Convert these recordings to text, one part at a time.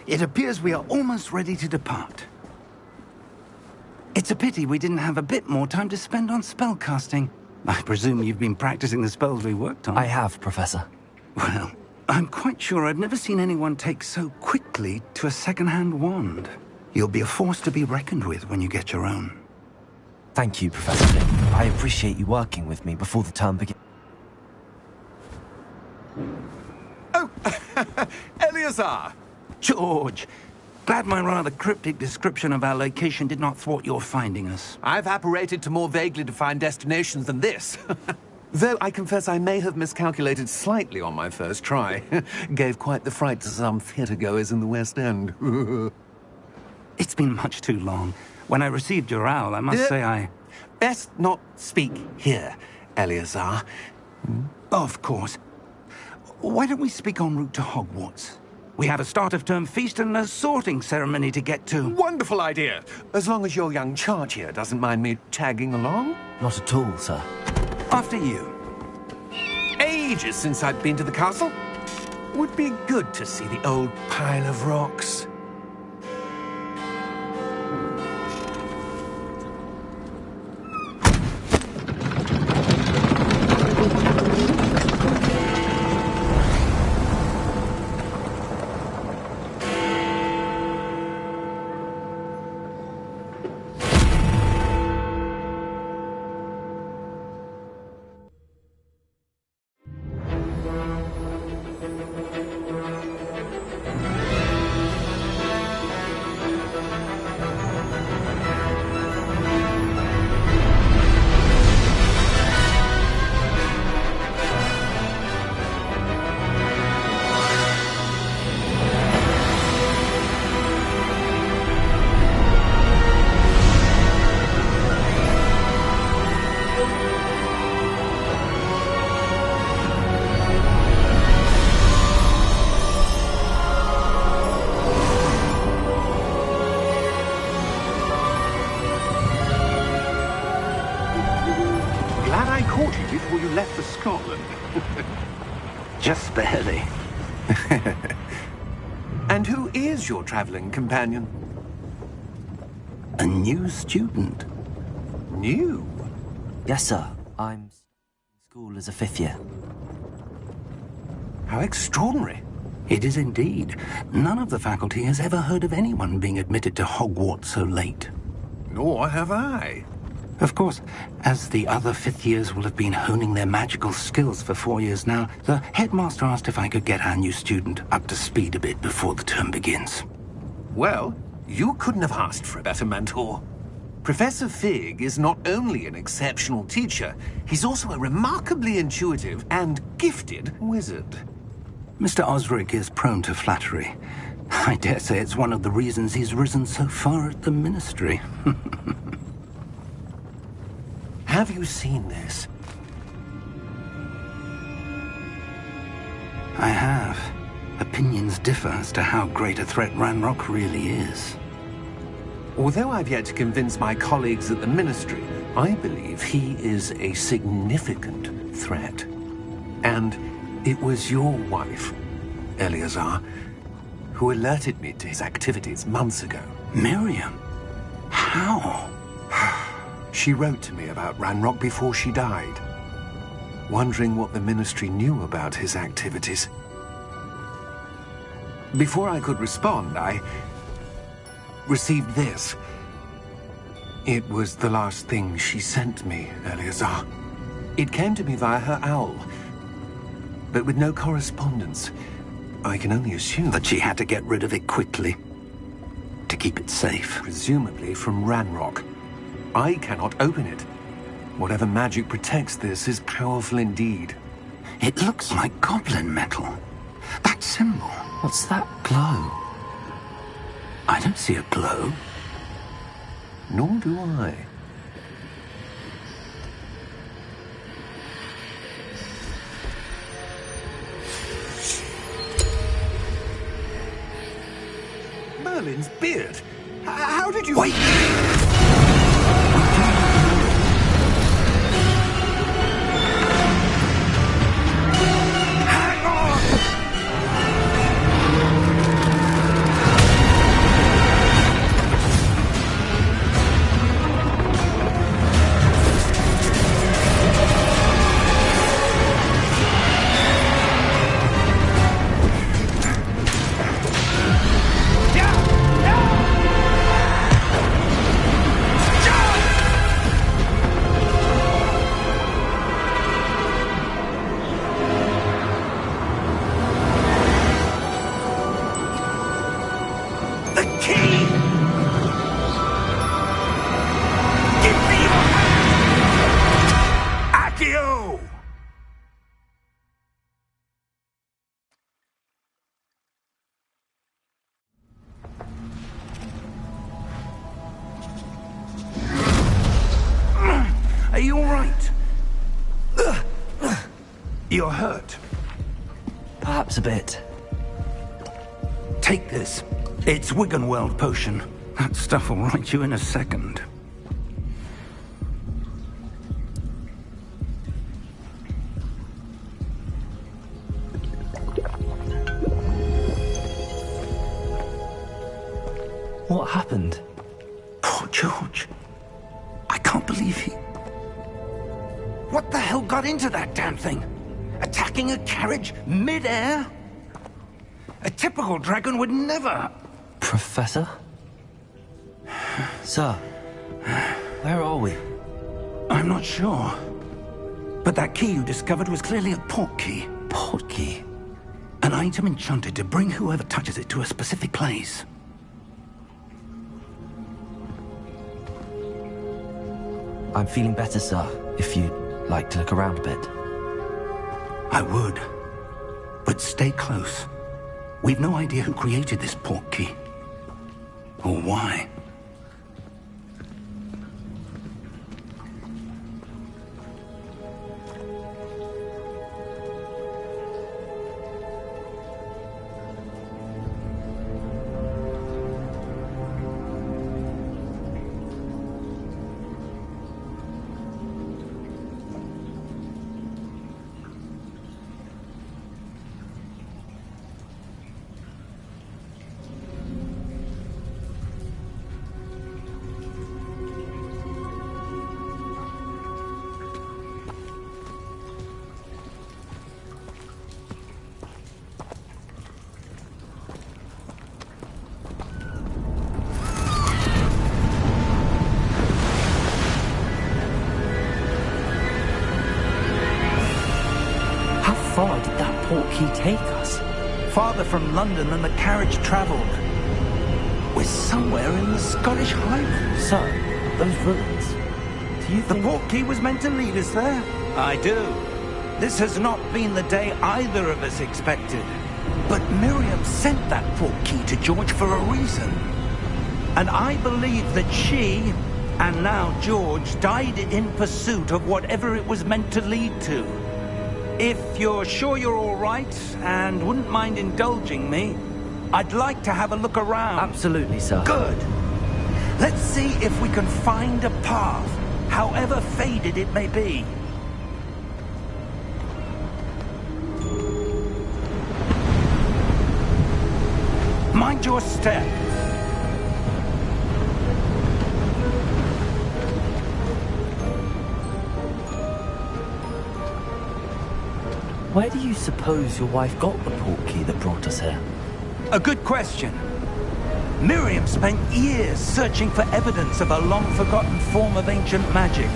It appears we are almost ready to depart. It's a pity we didn't have a bit more time to spend on spellcasting. I presume you've been practicing the spells we worked on. I have, Professor. Well, I'm quite sure I've never seen anyone take so quickly to a second-hand wand. You'll be a force to be reckoned with when you get your own. Thank you, Professor Fig. I appreciate you working with me before the term begins. Oh, Eleazar! George, glad my rather cryptic description of our location did not thwart your finding us. I've apparated to more vaguely defined destinations than this. Though I confess I may have miscalculated slightly on my first try. Gave quite the fright to some theatre-goers in the West End. It's been much too long. When I received your owl, I must say I... Best not speak here, Eleazar. Of course. Why don't we speak en route to Hogwarts? We have a start-of-term feast and a sorting ceremony to get to. Wonderful idea! As long as your young charge here doesn't mind me tagging along. Not at all, sir. After you. Ages since I've been to the castle. Would be good to see the old pile of rocks. Before you left for Scotland. Just barely. And who is your traveling companion? A new student. New? Yes, sir. I'm in school as a 5th year. How extraordinary. It is indeed. None of the faculty has ever heard of anyone being admitted to Hogwarts so late. Nor have I. Of course, as the other 5th years will have been honing their magical skills for 4 years now, the headmaster asked if I could get our new student up to speed a bit before the term begins. Well, you couldn't have asked for a better mentor. Professor Fig is not only an exceptional teacher, he's also a remarkably intuitive and gifted wizard. Mr. Osric is prone to flattery. I dare say it's one of the reasons he's risen so far at the ministry. Have you seen this? I have. Opinions differ as to how great a threat Ranrock really is. Although I've yet to convince my colleagues at the Ministry, I believe he is a significant threat. And it was your wife, Eleazar, who alerted me to his activities months ago. Miriam? How? She wrote to me about Ranrock before she died, wondering what the Ministry knew about his activities. Before I could respond, I received this. It was the last thing she sent me, Eleazar. It came to me via her owl, but with no correspondence. I can only assume that she had to get rid of it quickly, to keep it safe. Presumably from Ranrock. I cannot open it. Whatever magic protects this is powerful indeed. It looks like goblin metal. That symbol. What's that glow? I don't see a glow. Nor do I. Merlin's beard. How did you... Wait! You're hurt. Perhaps a bit. Take this. It's Wiggenweld potion. That stuff will right you in a second. What happened? Poor George. I can't believe he... What the hell got into that damn thing? Attacking a carriage mid-air? A typical dragon would never... Professor? Sir, where are we? I'm not sure. But that key you discovered was clearly a port key. Port key? An item enchanted to bring whoever touches it to a specific place. I'm feeling better, sir, if you'd like to look around a bit. I would. But stay close. We've no idea who created this port key. Or why. How far did that port key take us? Farther from London than the carriage travelled. We're somewhere in the Scottish Highlands. Sir, those ruins. Do you The think... port key was meant to lead us there? I do. This has not been the day either of us expected. But Miriam sent that port key to George for a reason. And I believe that she, and now George, died in pursuit of whatever it was meant to lead to. If you're sure you're all right, and wouldn't mind indulging me, I'd like to have a look around. Absolutely, sir. Good. Let's see if we can find a path, however faded it may be. Mind your step. Where do you suppose your wife got the port key that brought us here? A good question. Miriam spent years searching for evidence of a long-forgotten form of ancient magic.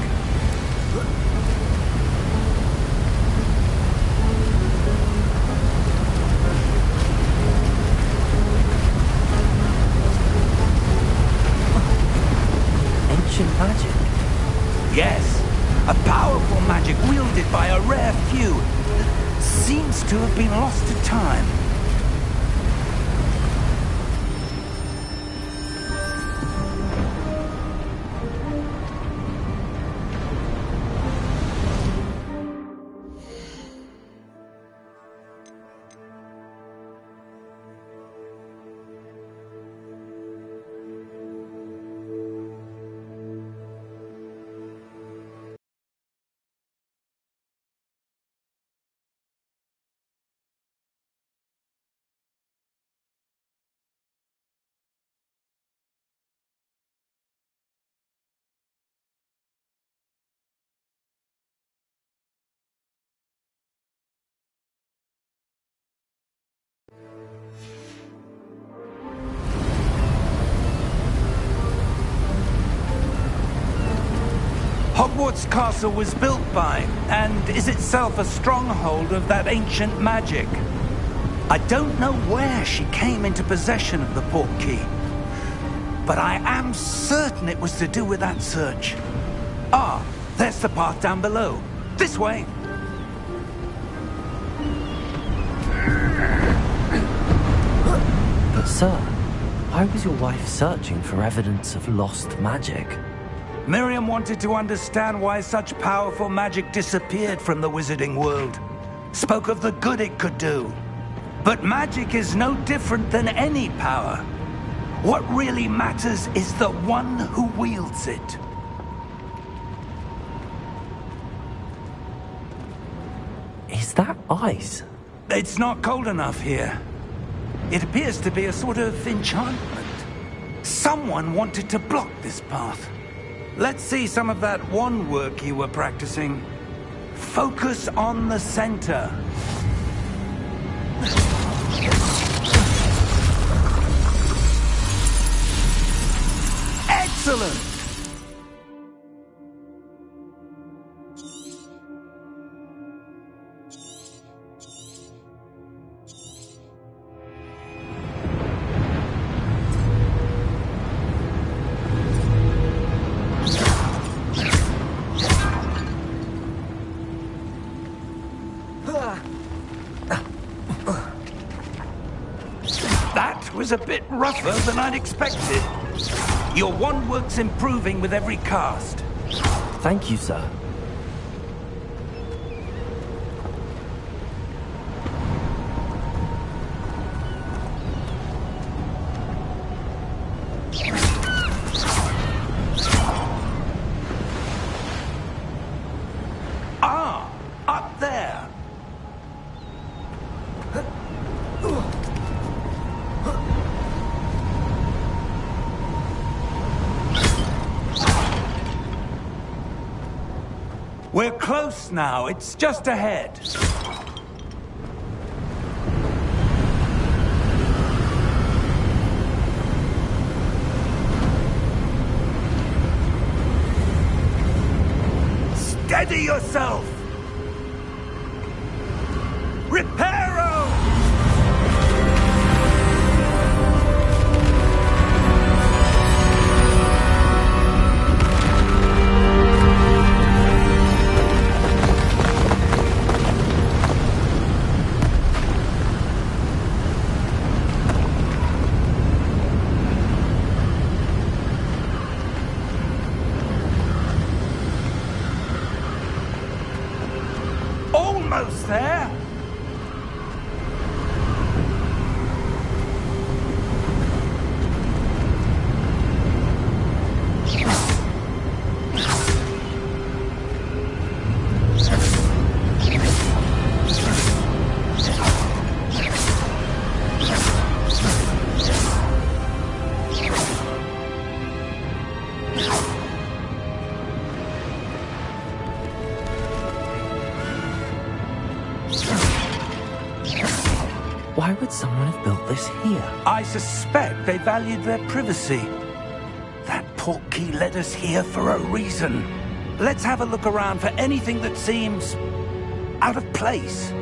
Ancient magic? Yes, a powerful magic wielded by a rare few. Seems to have been lost to time. Hogwarts Castle was built by, and is itself a stronghold of that ancient magic. I don't know where she came into possession of the port key, but I am certain it was to do with that search. Ah, there's the path down below. This way. But sir, why was your wife searching for evidence of lost magic? Miriam wanted to understand why such powerful magic disappeared from the wizarding world. spoke of the good it could do. But magic is no different than any power. What really matters is the one who wields it. Is that ice? It's not cold enough here. It appears to be a sort of enchantment. Someone wanted to block this path. Let's see some of that wand work you were practicing. Focus on the center. Excellent! That was a bit rougher than I'd expected. Your wand work's improving with every cast. Thank you, sir. Ah, up there. We're close now. It's just ahead. Steady yourself! Reparo! Almost there! Why would someone have built this here? I suspect they valued their privacy. That portkey led us here for a reason. Let's have a look around for anything that seems out of place.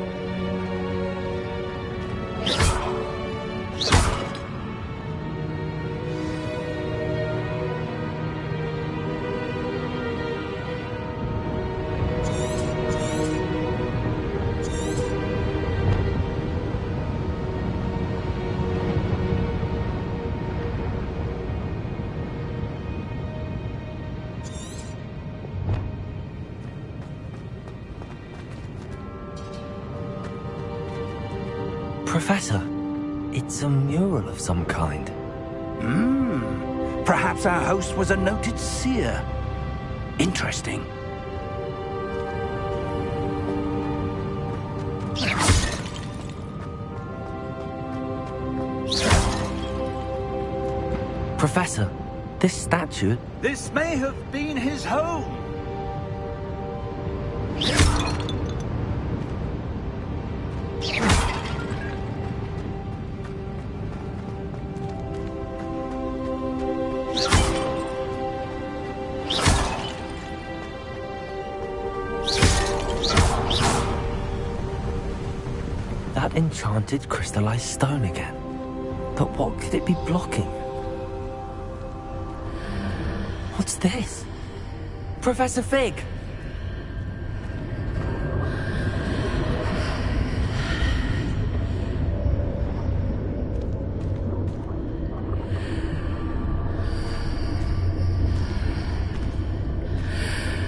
Professor, it's a mural of some kind. Perhaps our host was a noted seer. Interesting. Professor, this statue... This may have been his home. That enchanted crystallized stone again. But what could it be blocking? What's this? Professor Fig!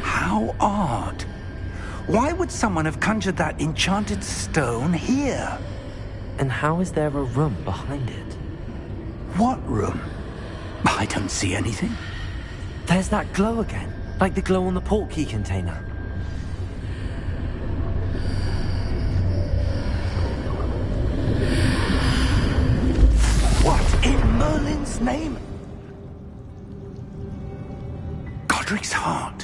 How odd. Why would someone have conjured that enchanted stone here? And how is there a room behind it? What room? I don't see anything. There's that glow again, like the glow on the portkey container. What in Merlin's name? Godric's heart.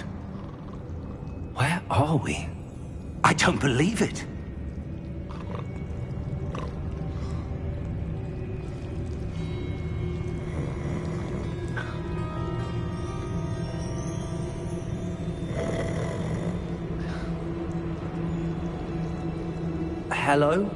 Where are we? I don't believe it. Hello?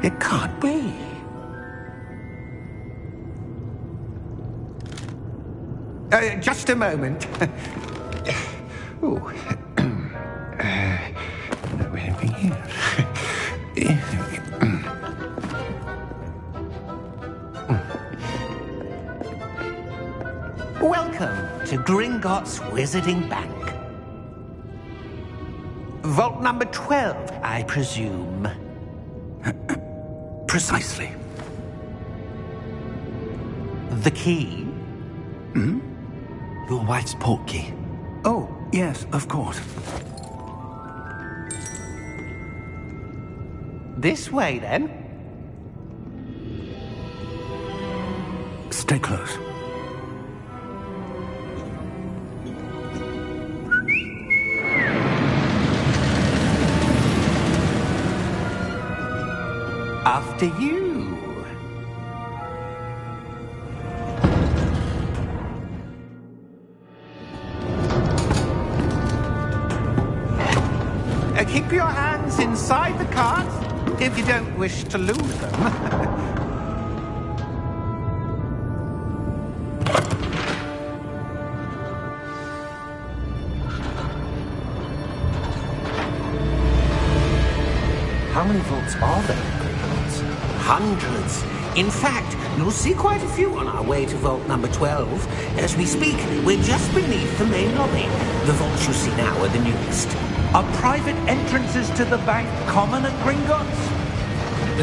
It can't be. Just a moment. Oh. No, anything here? Welcome to Gringotts Wizarding Bank. Vault number 12, I presume. Precisely. The key? Your wife's portkey. Oh, yes, of course. This way, then. Stay close. After you. Keep your hands inside the cards if you don't wish to lose them. How many vaults are there in Gringotts? Hundreds. In fact, you'll see quite a few on our way to vault number 12. As we speak, we're just beneath the main lobby. The vaults you see now are the newest. Are private entrances to the bank common at Gringotts?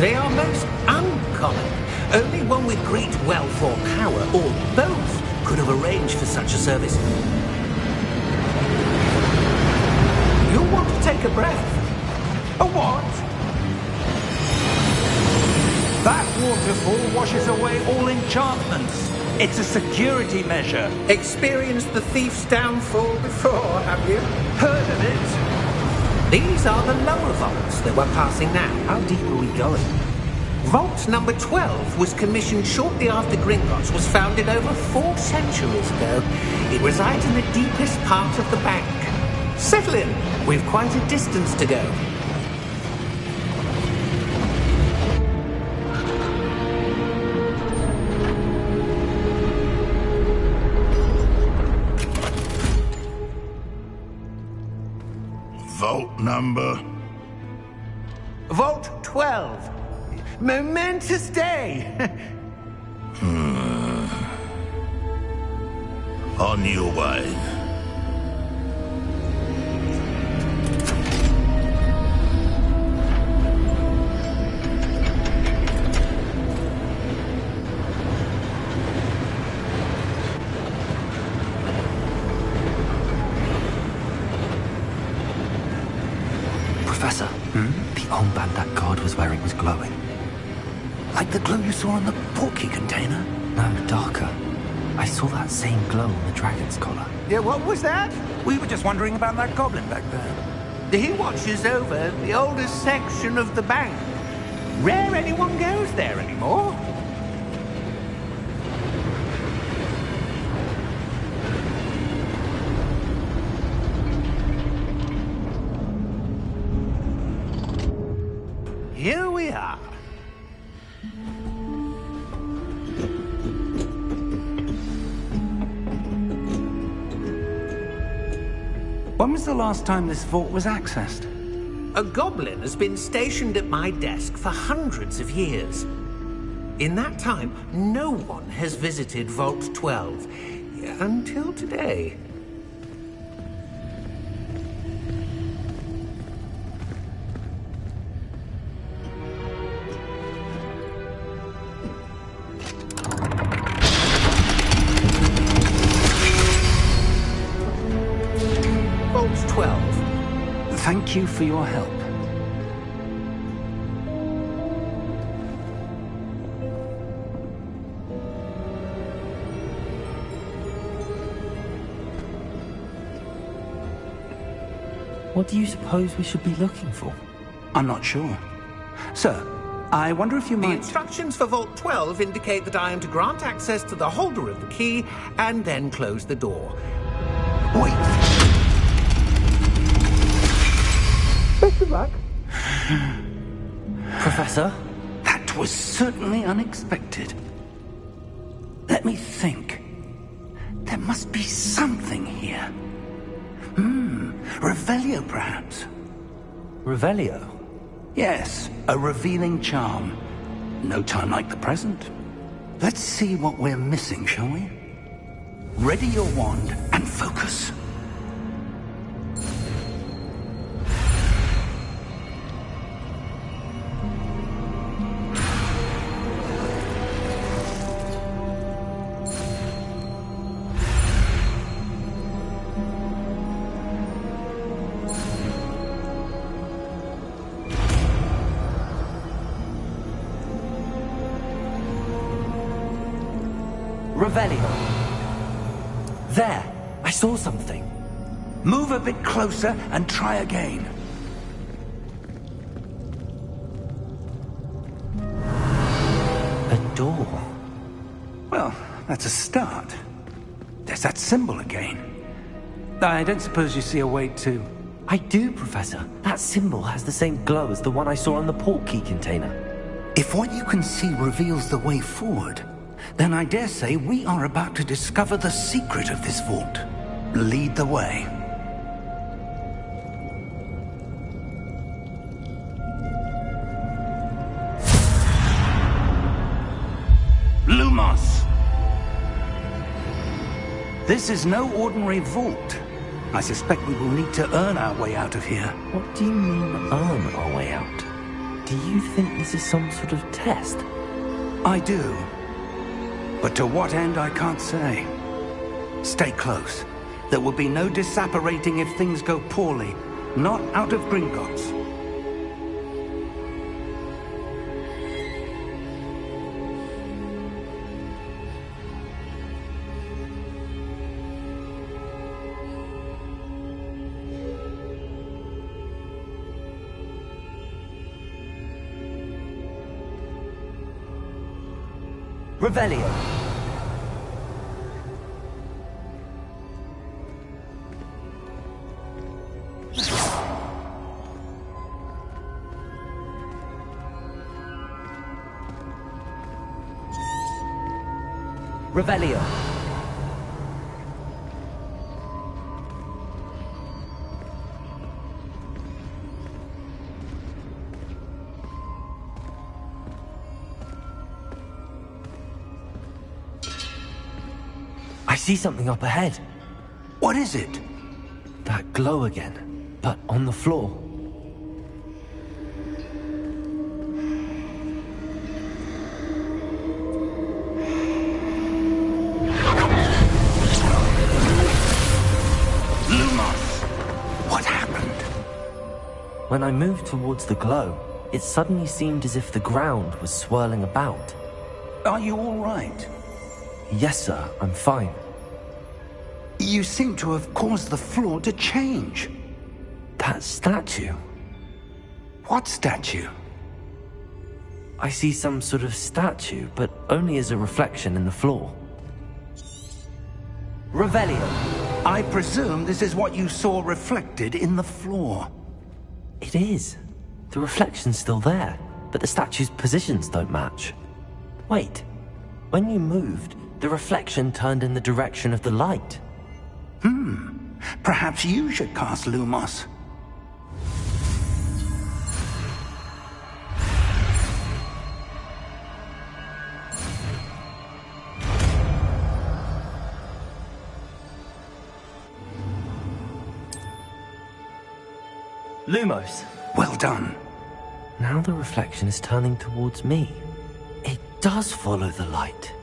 They are most uncommon. Only one with great wealth or power, or both, could have arranged for such a service. You'll want to take a breath. A what? That waterfall washes away all enchantments. It's a security measure. Experienced the thief's downfall before, have you? Heard of it? These are the lower vaults that we're passing now. How deep are we going? Vault number 12 was commissioned shortly after Gringotts was founded over 4 centuries ago. It resides in the deepest part of the bank. Settle in. We've quite a distance to go. Vault number? Vault 12. Momentous day. On your way. Professor, the armband that guard was wearing was glowing. Like the glow you saw on the portkey container? No, darker. I saw that same glow on the dragon's collar. Yeah, what was that? We were just wondering about that goblin back there. He watches over the oldest section of the bank. Rare anyone goes there anymore. Here we are. When was the last time this vault was accessed? A goblin has been stationed at my desk for hundreds of years. In that time, no one has visited Vault 12. Until today. Vault 12. Thank you for your help. What do you suppose we should be looking for? I'm not sure. Sir, I wonder if you The might... instructions for Vault 12 indicate that I am to grant access to the holder of the key and then close the door. Wait! Best of luck. Professor? That was certainly unexpected. Let me think. There must be something here. Revelio, perhaps? Revelio? Yes, a revealing charm. No time like the present. Let's see what we're missing, shall we? Ready your wand and focus. Revelio. There! I saw something. Move a bit closer and try again. A door. Well, that's a start. There's that symbol again. I don't suppose you see a way to... I do, Professor. That symbol has the same glow as the one I saw on the port key container. If what you can see reveals the way forward, then I dare say we are about to discover the secret of this vault. Lead the way. Lumos! This is no ordinary vault. I suspect we will need to earn our way out of here. What do you mean, earn our way out? Do you think this is some sort of test? I do. But to what end, I can't say. Stay close. There will be no disapparating if things go poorly. Not out of Gringotts. Revelio. Revelio. I see something up ahead. What is it? That glow again, but on the floor. Lumos! What happened? When I moved towards the glow, it suddenly seemed as if the ground was swirling about. Are you all right? Yes, sir, I'm fine. You seem to have caused the floor to change. That statue. What statue? I see some sort of statue, but only as a reflection in the floor. Revelio. I presume this is what you saw reflected in the floor. It is. The reflection's still there, but the statue's positions don't match. Wait. When you moved, the reflection turned in the direction of the light. Perhaps you should cast Lumos. Lumos! Well done. Now the reflection is turning towards me. It does follow the light.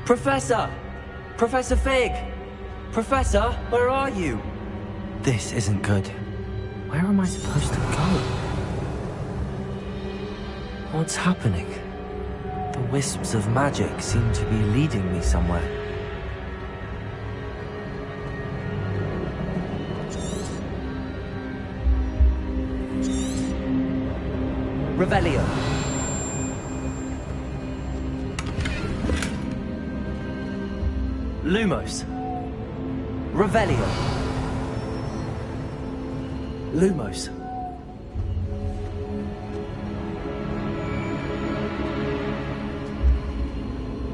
Professor! Professor Fig! Professor, where are you? This isn't good. Where am I supposed to go? What's happening? The wisps of magic seem to be leading me somewhere. Revelio. Lumos. Revelio. Lumos.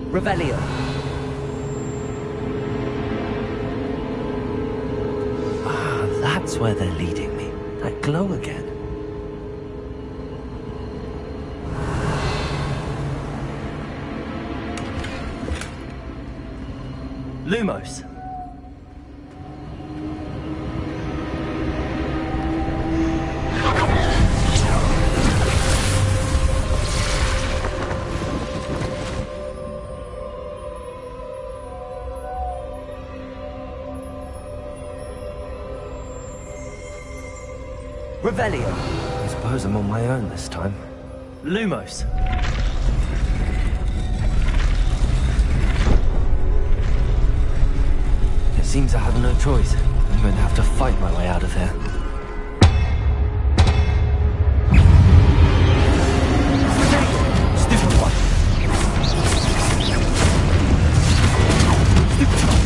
Revelio. Ah, that's where they're leading me. That glow again. Lumos. Revelio. I suppose I'm on my own this time. Lumos. It seems I have no choice. I'm going to have to fight my way out of here. Stupid one. Stupid one.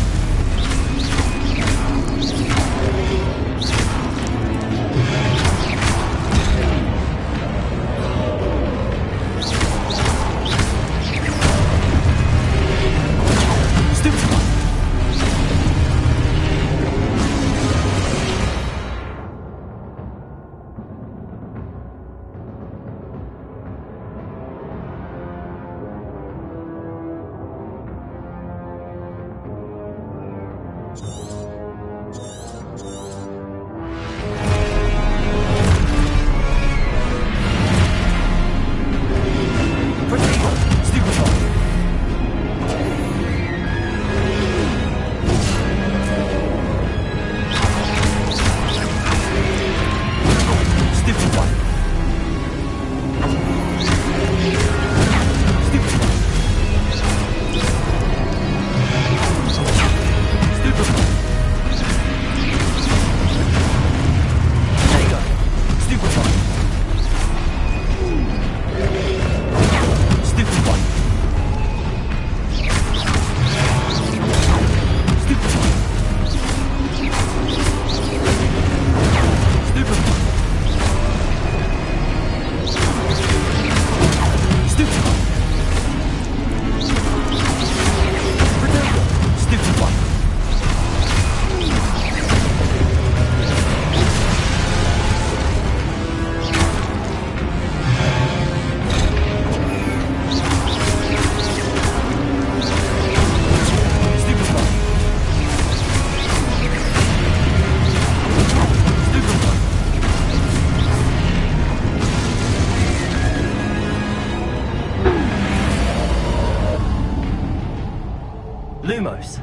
Lumos.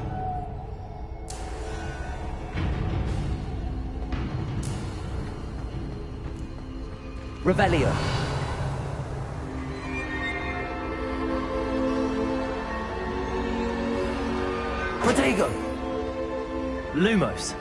Revelio. Protego. Lumos.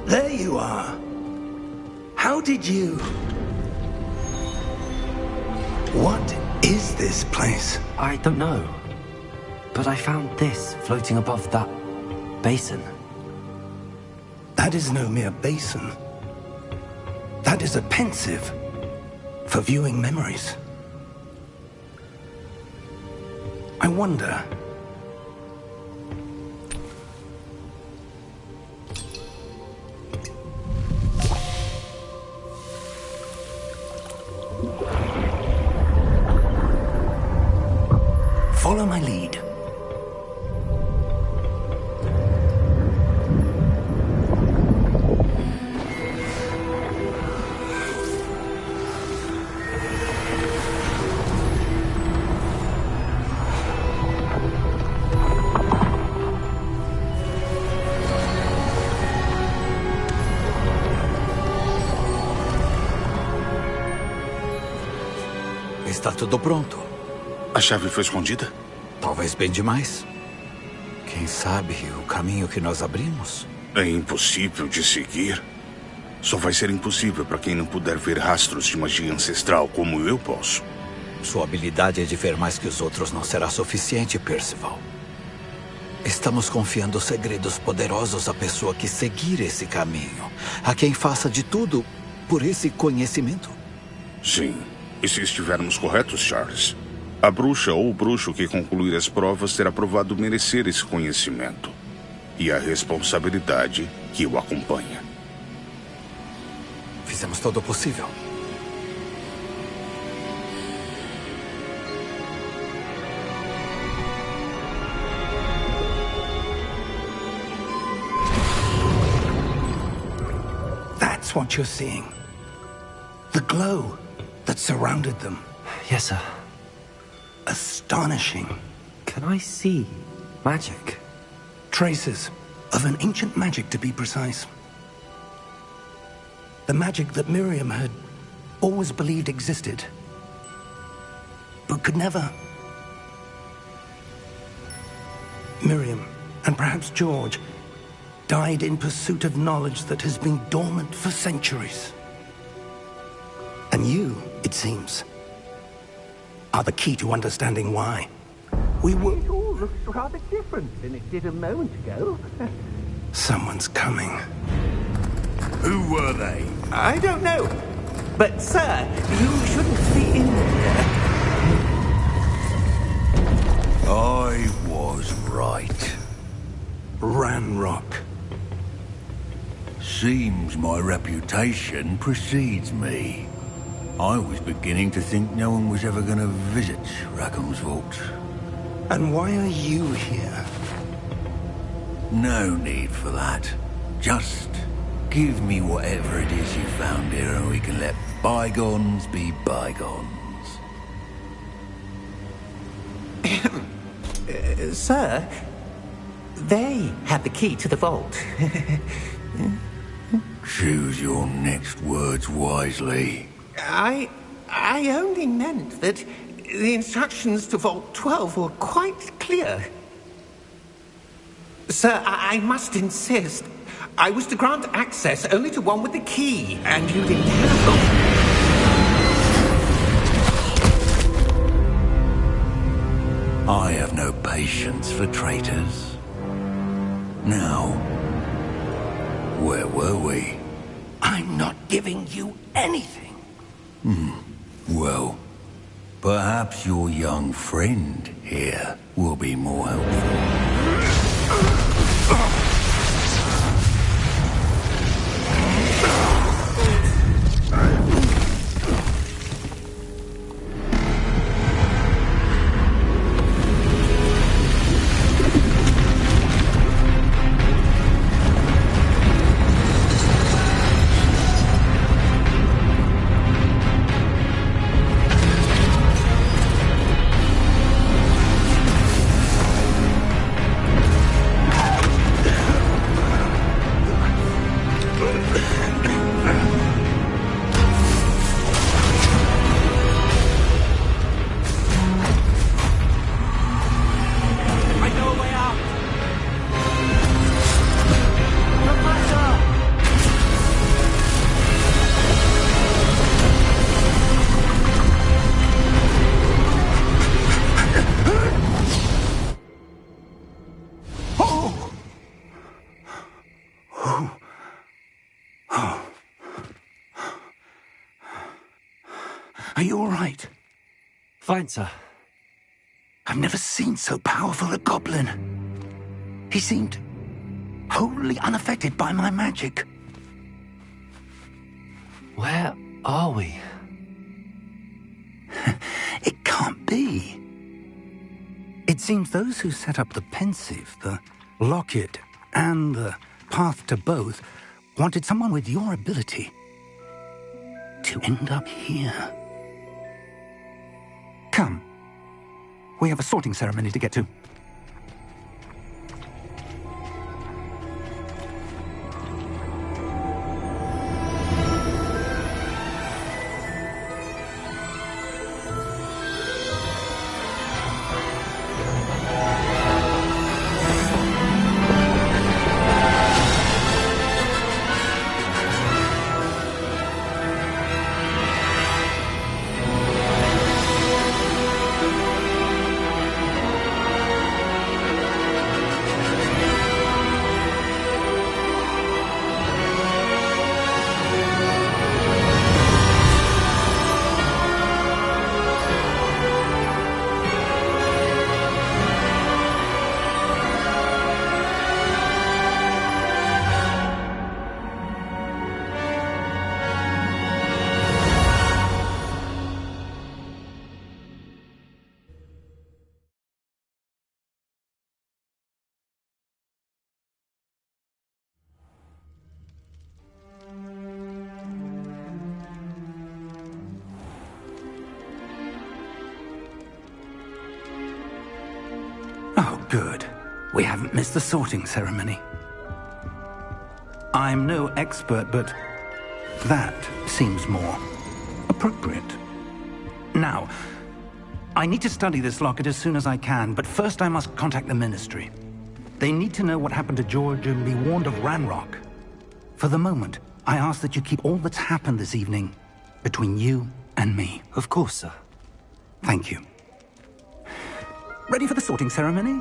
There you are. How did you... What is this place? I don't know. But I found this floating above that basin. That is no mere basin. That is a pensive for viewing memories. I wonder... Follow my lead. Está tudo pronto. A chave foi escondida? Talvez bem demais. Quem sabe o caminho que nós abrimos? É impossível de seguir. Só vai ser impossível para quem não puder ver rastros de magia ancestral como eu posso. Sua habilidade de ver mais que os outros não será suficiente, Percival. Estamos confiando segredos poderosos à pessoa que seguir esse caminho. A quem faça de tudo por esse conhecimento. Sim. E se estivermos corretos, Charles? A bruxa ou o bruxo que concluir as provas terá provado merecer esse conhecimento. E a responsabilidade que o acompanha. Fizemos todo o possível. That's what you're seeing. The glow that surrounded them. Yes, sir. Astonishing. Can I see magic? Traces of an ancient magic, to be precise. The magic that Miriam had always believed existed, but could never. Miriam, and perhaps George, died in pursuit of knowledge that has been dormant for centuries. And you, it seems, are the key to understanding why. We were... It all looks rather different than it did a moment ago. Someone's coming. Who were they? I don't know. But, sir, you shouldn't be in there. I was right. Ranrock. Seems my reputation precedes me. I was beginning to think no one was ever going to visit Rackham's vault. And why are you here? No need for that. Just give me whatever it is you found here and we can let bygones be bygones. Sir, they had the key to the vault. Choose your next words wisely. I only meant that the instructions to Vault 12 were quite clear. Sir, I must insist. I was to grant access only to one with the key, and you didn't have no patience for traitors. Now, where were we? I'm not giving you anything. Well, perhaps your young friend here will be more helpful. Are you all right? Fine, sir. I've never seen so powerful a goblin. He seemed wholly unaffected by my magic. Where are we? It can't be. It seems those who set up the pensive, the locket, and the path to both wanted someone with your ability to end up here. Come. We have a sorting ceremony to get to. Oh, good. We haven't missed the sorting ceremony. I'm no expert, but that seems more appropriate. Now, I need to study this locket as soon as I can, but first I must contact the Ministry. They need to know what happened to George and be warned of Ranrock. For the moment, I ask that you keep all that's happened this evening between you and me. Of course, sir. Thank you. Ready for the sorting ceremony?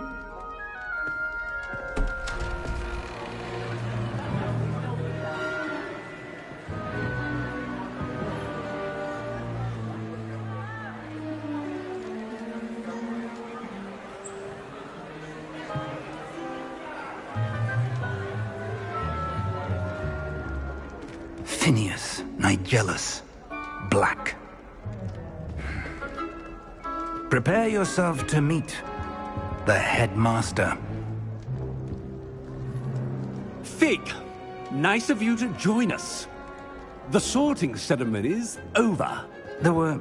Phineas, Nigellus, Black. Prepare yourself to meet the headmaster. Fig, nice of you to join us. The sorting ceremony's over. There were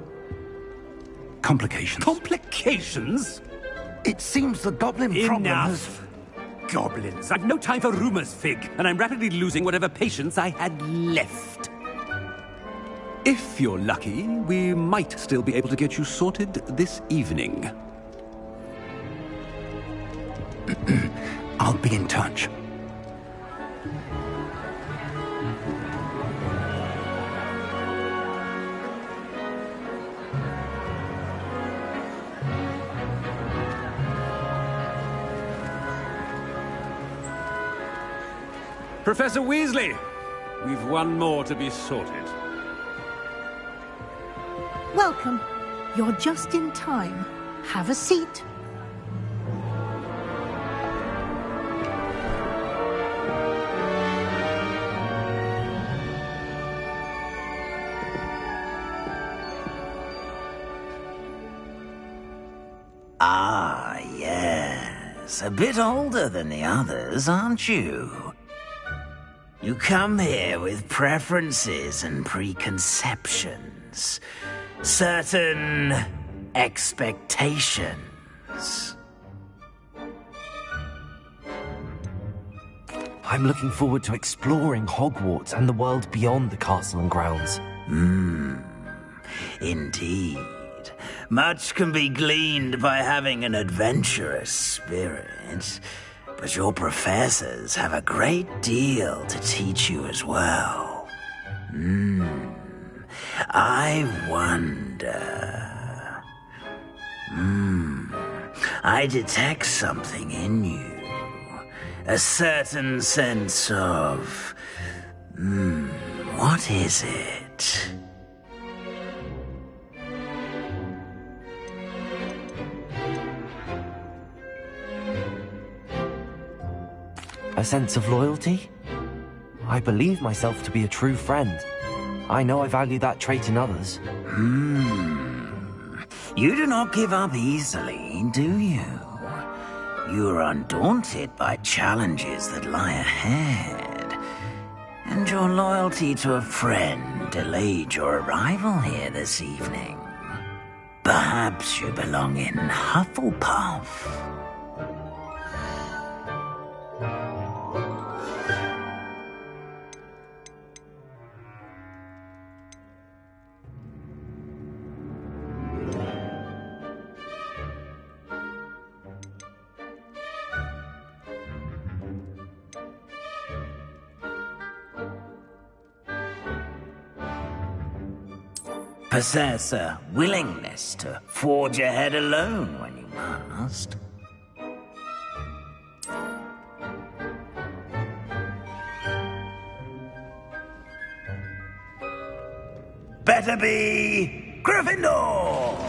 complications. Complications? It seems the goblin problem has... Enough. Goblins. I've no time for rumors, Fig, and I'm rapidly losing whatever patience I had left. If you're lucky, we might still be able to get you sorted this evening. I'll be in touch. Professor Weasley, we've one more to be sorted. Welcome. You're just in time. Have a seat. Ah, yes. A bit older than the others, aren't you? You come here with preferences and preconceptions. Certain expectations. I'm looking forward to exploring Hogwarts and the world beyond the castle and grounds. Indeed. Much can be gleaned by having an adventurous spirit, but your professors have a great deal to teach you as well. I wonder... I detect something in you. A certain sense of... what is it? A sense of loyalty? I believe myself to be a true friend. I know I value that trait in others. You do not give up easily, do you? You are undaunted by challenges that lie ahead. And your loyalty to a friend delayed your arrival here this evening. Perhaps you belong in Hufflepuff. Possess a willingness to forge ahead alone when you must. Better be Gryffindor!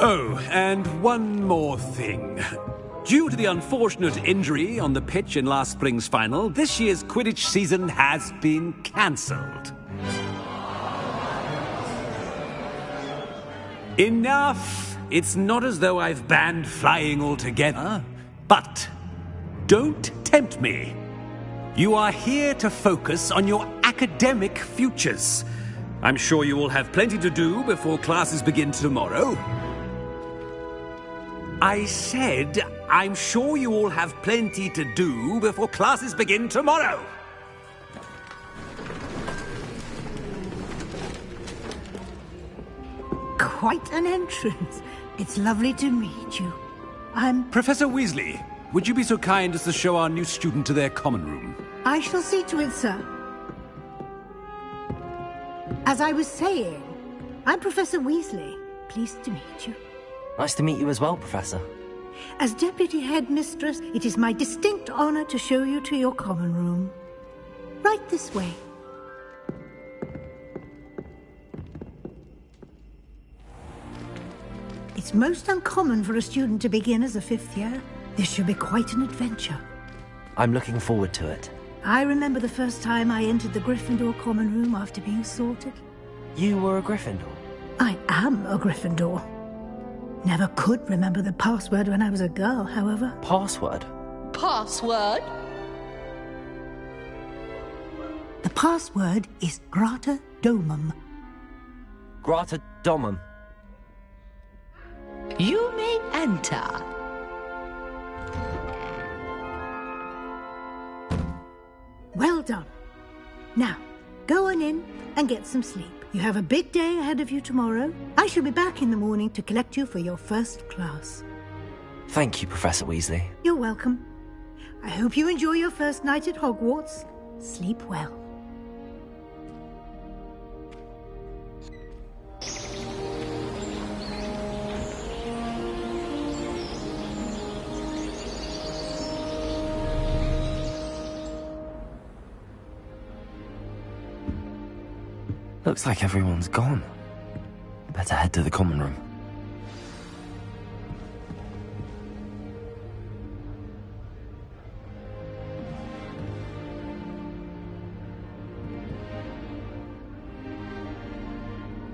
Oh, and one more thing. Due to the unfortunate injury on the pitch in last spring's final, this year's Quidditch season has been cancelled. Enough! It's not as though I've banned flying altogether. But don't tempt me. You are here to focus on your academic futures. I'm sure you will have plenty to do before classes begin tomorrow. I said, I'm sure you all have plenty to do before classes begin tomorrow. Quite an entrance. It's lovely to meet you. I'm... Professor Weasley, would you be so kind as to show our new student to their common room? I shall see to it, sir. As I was saying, I'm Professor Weasley. Pleased to meet you. Nice to meet you as well, Professor. As Deputy Headmistress, it is my distinct honor to show you to your common room. Right this way. It's most uncommon for a student to begin as a fifth year. This should be quite an adventure. I'm looking forward to it. I remember the first time I entered the Gryffindor common room after being sorted. You were a Gryffindor? I am a Gryffindor. Never could remember the password when I was a girl, however. Password? Password? The password is Grata Domum. Grata Domum. You may enter. Well done. Now, go on in and get some sleep. You have a big day ahead of you tomorrow. I shall be back in the morning to collect you for your first class. Thank you, Professor Weasley. You're welcome. I hope you enjoy your first night at Hogwarts. Sleep well. Looks like everyone's gone. Better head to the common room.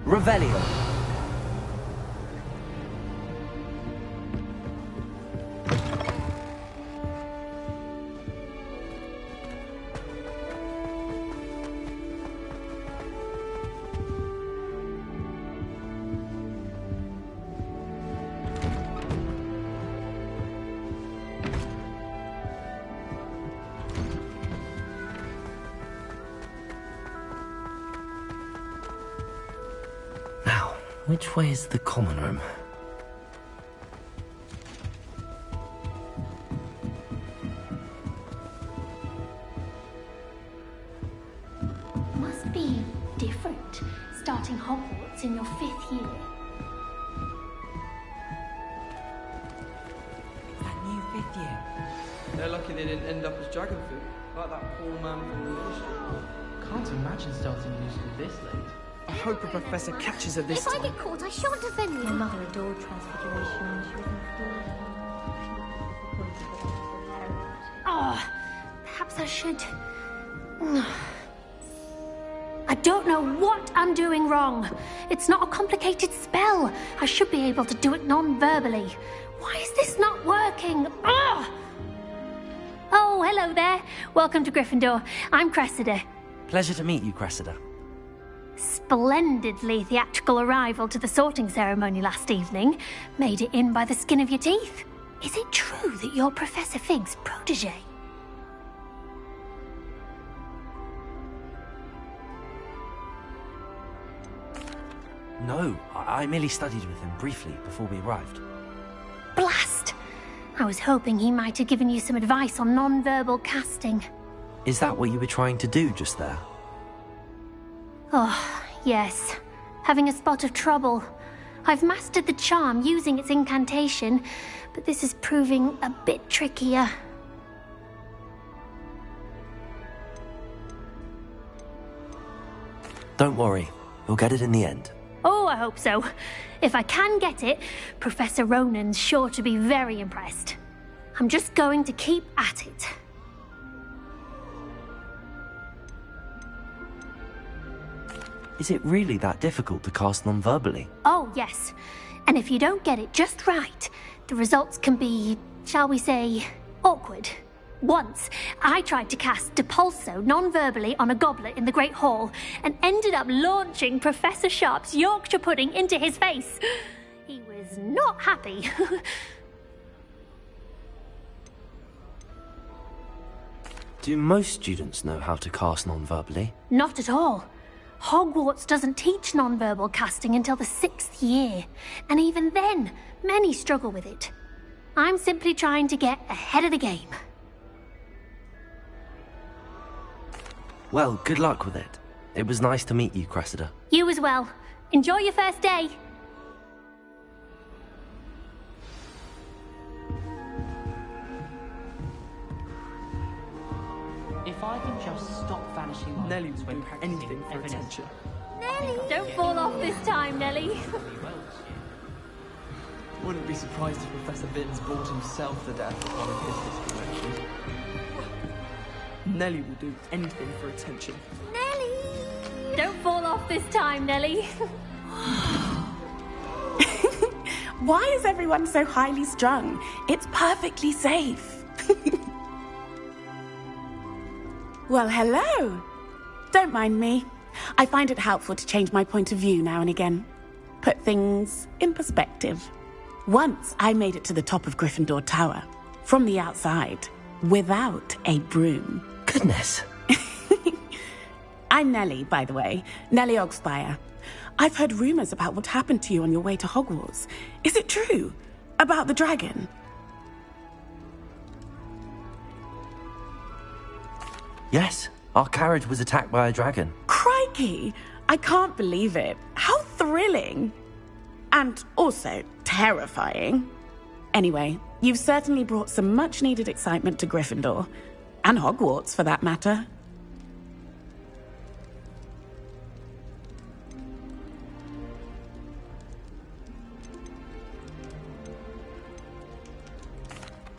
Revelio. Now, which way is the common room? Must be different, starting Hogwarts in your 5th year. That new 5th year. They're lucky they didn't end up as dragon food, like that poor man from the ministry. Can't imagine starting new school this late. I hope a professor catches her this If time. I get caught, I shan't offend you. My mother adored Transfiguration and she was informed. Oh, perhaps I should. I don't know what I'm doing wrong. It's not a complicated spell. I should be able to do it non-verbally. Why is this not working? Ah! Oh, hello there. Welcome to Gryffindor. I'm Cressida. Pleasure to meet you, Cressida. Splendidly theatrical arrival to the sorting ceremony last evening. Made it in by the skin of your teeth. Is it true that you're Professor Fig's protege? No, I merely studied with him briefly before we arrived. Blast! I was hoping he might have given you some advice on non-verbal casting. Is that what you were trying to do just there? Oh, yes. Having a spot of trouble. I've mastered the charm using its incantation, but this is proving a bit trickier. Don't worry, you'll get it in the end. Oh, I hope so. If I can get it, Professor Ronan's sure to be very impressed. I'm just going to keep at it. Is it really that difficult to cast non-verbally? Oh, yes. And if you don't get it just right, the results can be, shall we say, awkward. Once, I tried to cast Depulso non-verbally on a goblet in the Great Hall and ended up launching Professor Sharp's Yorkshire pudding into his face. He was not happy. Do most students know how to cast non-verbally? Not at all. Hogwarts doesn't teach non-verbal casting until the 6th year, and even then, many struggle with it. I'm simply trying to get ahead of the game. Well, good luck with it. It was nice to meet you, Cressida. You as well. Enjoy your first day. If I can just stop vanishing like Nelly this will when do practicing anything for evidence. attention. Nelly! Don't fall off this time, Nelly. Wouldn't be surprised if Professor Binns bored himself to death with one of his history lectures. Nelly will do anything for attention. Nelly! Don't fall off this time, Nelly. Why is everyone so highly strung? It's perfectly safe. Well, hello. Don't mind me. I find it helpful to change my point of view now and again. Put things in perspective. Once I made it to the top of Gryffindor Tower, from the outside, without a broom. Goodness. I'm Nellie, by the way. Nellie Ogspire. I've heard rumors about what happened to you on your way to Hogwarts. Is it true? About the dragon? Yes, our carriage was attacked by a dragon. Crikey! I can't believe it. How thrilling! And also terrifying. Anyway, you've certainly brought some much-needed excitement to Gryffindor. And Hogwarts, for that matter.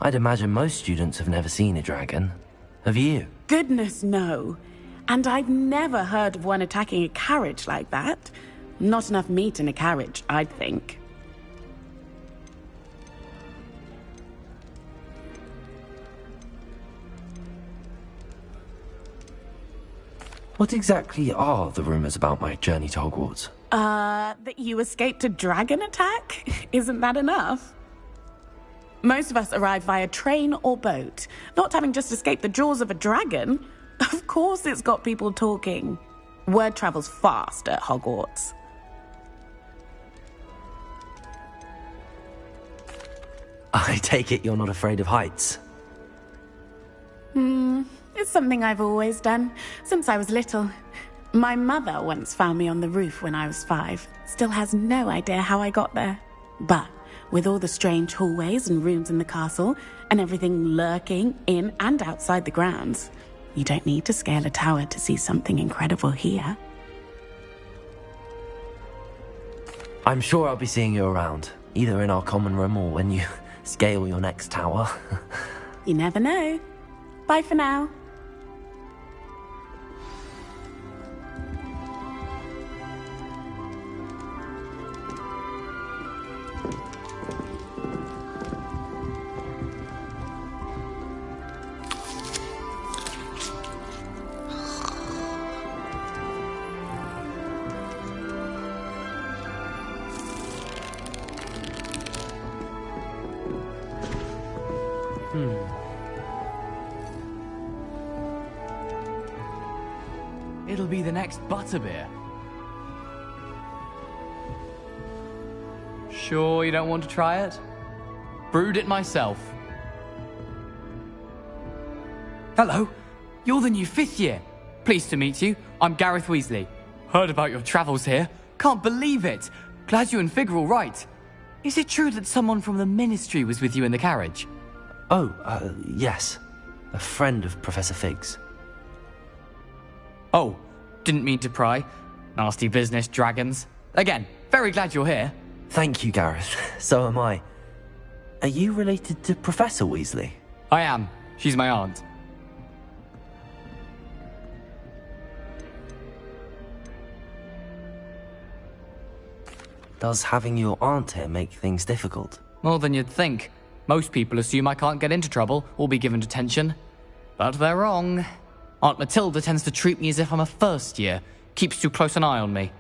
I'd imagine most students have never seen a dragon. Have you? Goodness, no. And I've never heard of one attacking a carriage like that. Not enough meat in a carriage, I'd think. What exactly are the rumors about my journey to Hogwarts? That you escaped a dragon attack? Isn't that enough? Most of us arrive via train or boat, not having just escaped the jaws of a dragon. Of course it's got people talking. Word travels fast at Hogwarts. I take it you're not afraid of heights? It's something I've always done, since I was little. My mother once found me on the roof when I was 5. Still has no idea how I got there. But with all the strange hallways and rooms in the castle, and everything lurking in and outside the grounds, you don't need to scale a tower to see something incredible here. I'm sure I'll be seeing you around, either in our common room or when you scale your next tower. You never know. Bye for now. It'll be the next butterbeer. Sure you don't want to try it? Brewed it myself. Hello, you're the new 5th year. Pleased to meet you. I'm Gareth Weasley. Heard about your travels here. Can't believe it. Glad you and Fig are all right. Is it true that someone from the Ministry was with you in the carriage? Oh, yes. A friend of Professor Fig's. Oh, didn't mean to pry. Nasty business, dragons. Again, very glad you're here. Thank you, Gareth. So am I. Are you related to Professor Weasley? I am. She's my aunt. Does having your aunt here make things difficult? More than you'd think. Most people assume I can't get into trouble or be given detention. But they're wrong. Aunt Matilda tends to treat me as if I'm a first year. Keeps too close an eye on me.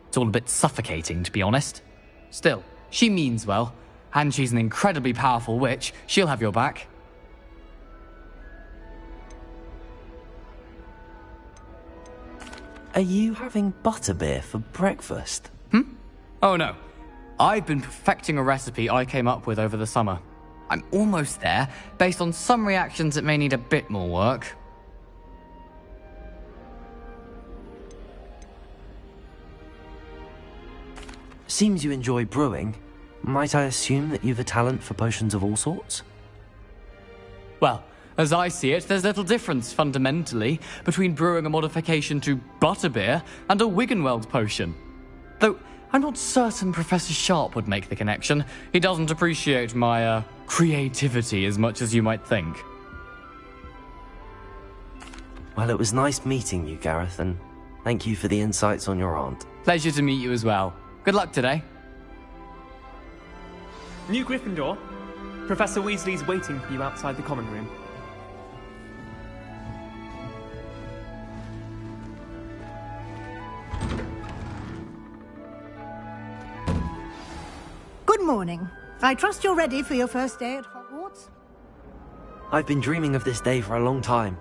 It's all a bit suffocating, to be honest. Still, she means well. And she's an incredibly powerful witch. She'll have your back. Are you having butterbeer for breakfast? Oh no. I've been perfecting a recipe I came up with over the summer. I'm almost there, based on some reactions that may need a bit more work. Seems you enjoy brewing. Might I assume that you've a talent for potions of all sorts? Well, as I see it, there's little difference, fundamentally, between brewing a modification to butterbeer and a Wiggenweld potion. Though, I'm not certain Professor Sharp would make the connection. He doesn't appreciate my, creativity as much as you might think. Well, it was nice meeting you, Gareth, and thank you for the insights on your aunt. Pleasure to meet you as well. Good luck today. New Gryffindor. Professor Weasley's waiting for you outside the common room. Good morning. I trust you're ready for your first day at Hogwarts? I've been dreaming of this day for a long time.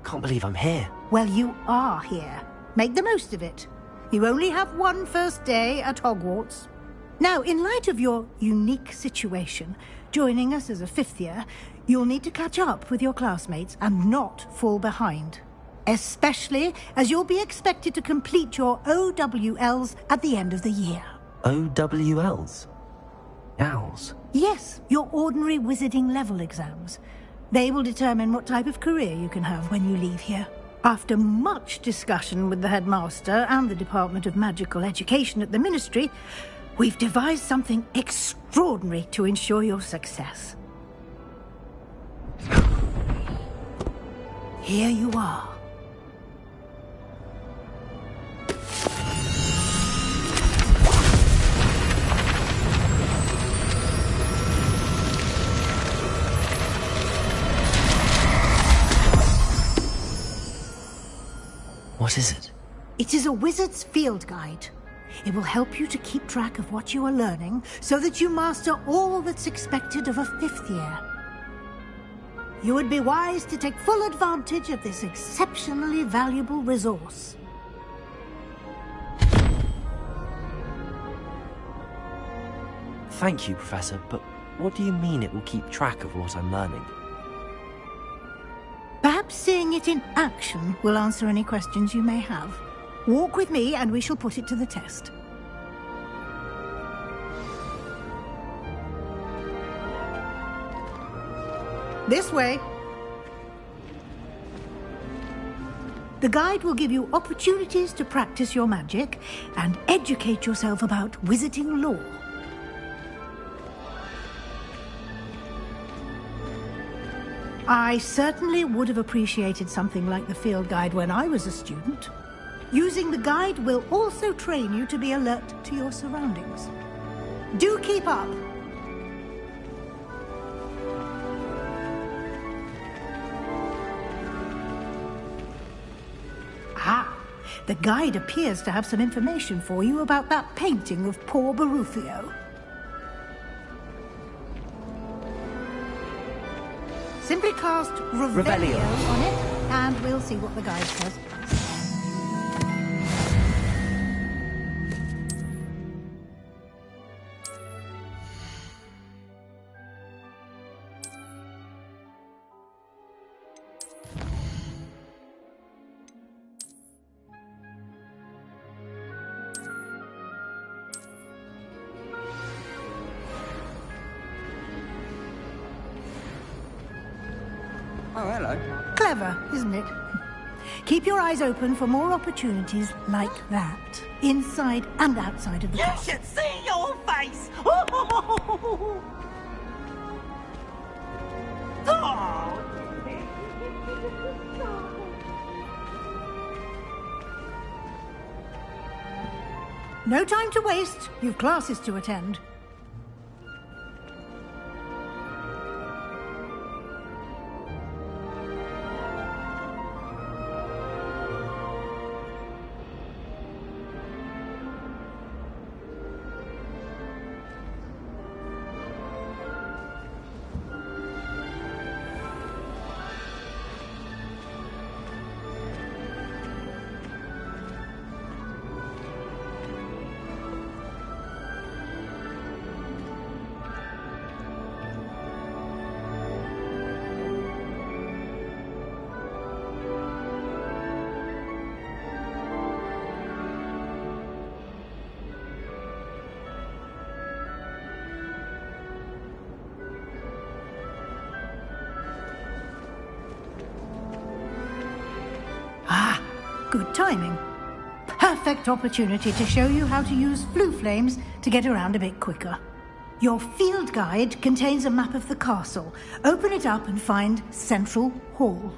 Can't believe I'm here. Well, you are here. Make the most of it. You only have one first day at Hogwarts. Now, in light of your unique situation, joining us as a 5th year, you'll need to catch up with your classmates and not fall behind. especially as you'll be expected to complete your OWLs at the end of the year. OWLs? Owls? Yes, your ordinary wizarding level exams. They will determine what type of career you can have when you leave here. After much discussion with the headmaster and the Department of Magical Education at the Ministry, we've devised something extraordinary to ensure your success. Here you are. What is it? It is a wizard's field guide. It will help you to keep track of what you are learning so that you master all that's expected of a 5th year. You would be wise to take full advantage of this exceptionally valuable resource. Thank you, Professor, but what do you mean it will keep track of what I'm learning? Perhaps seeing it in action will answer any questions you may have. Walk with me and we shall put it to the test. This way. The guide will give you opportunities to practice your magic and educate yourself about wizarding lore. I certainly would have appreciated something like the field guide when I was a student. Using the guide will also train you to be alert to your surroundings. Do keep up! Ah, the guide appears to have some information for you about that painting of poor Barufio. Simply cast Revelio on it, and we'll see what the guide says. Oh, hello. Clever, isn't it? Keep your eyes open for more opportunities like that, inside and outside of the castle. You should see your face! No time to waste. You've classes to attend. Good timing. Perfect opportunity to show you how to use flue flames to get around a bit quicker. Your field guide contains a map of the castle. Open it up and find Central Hall.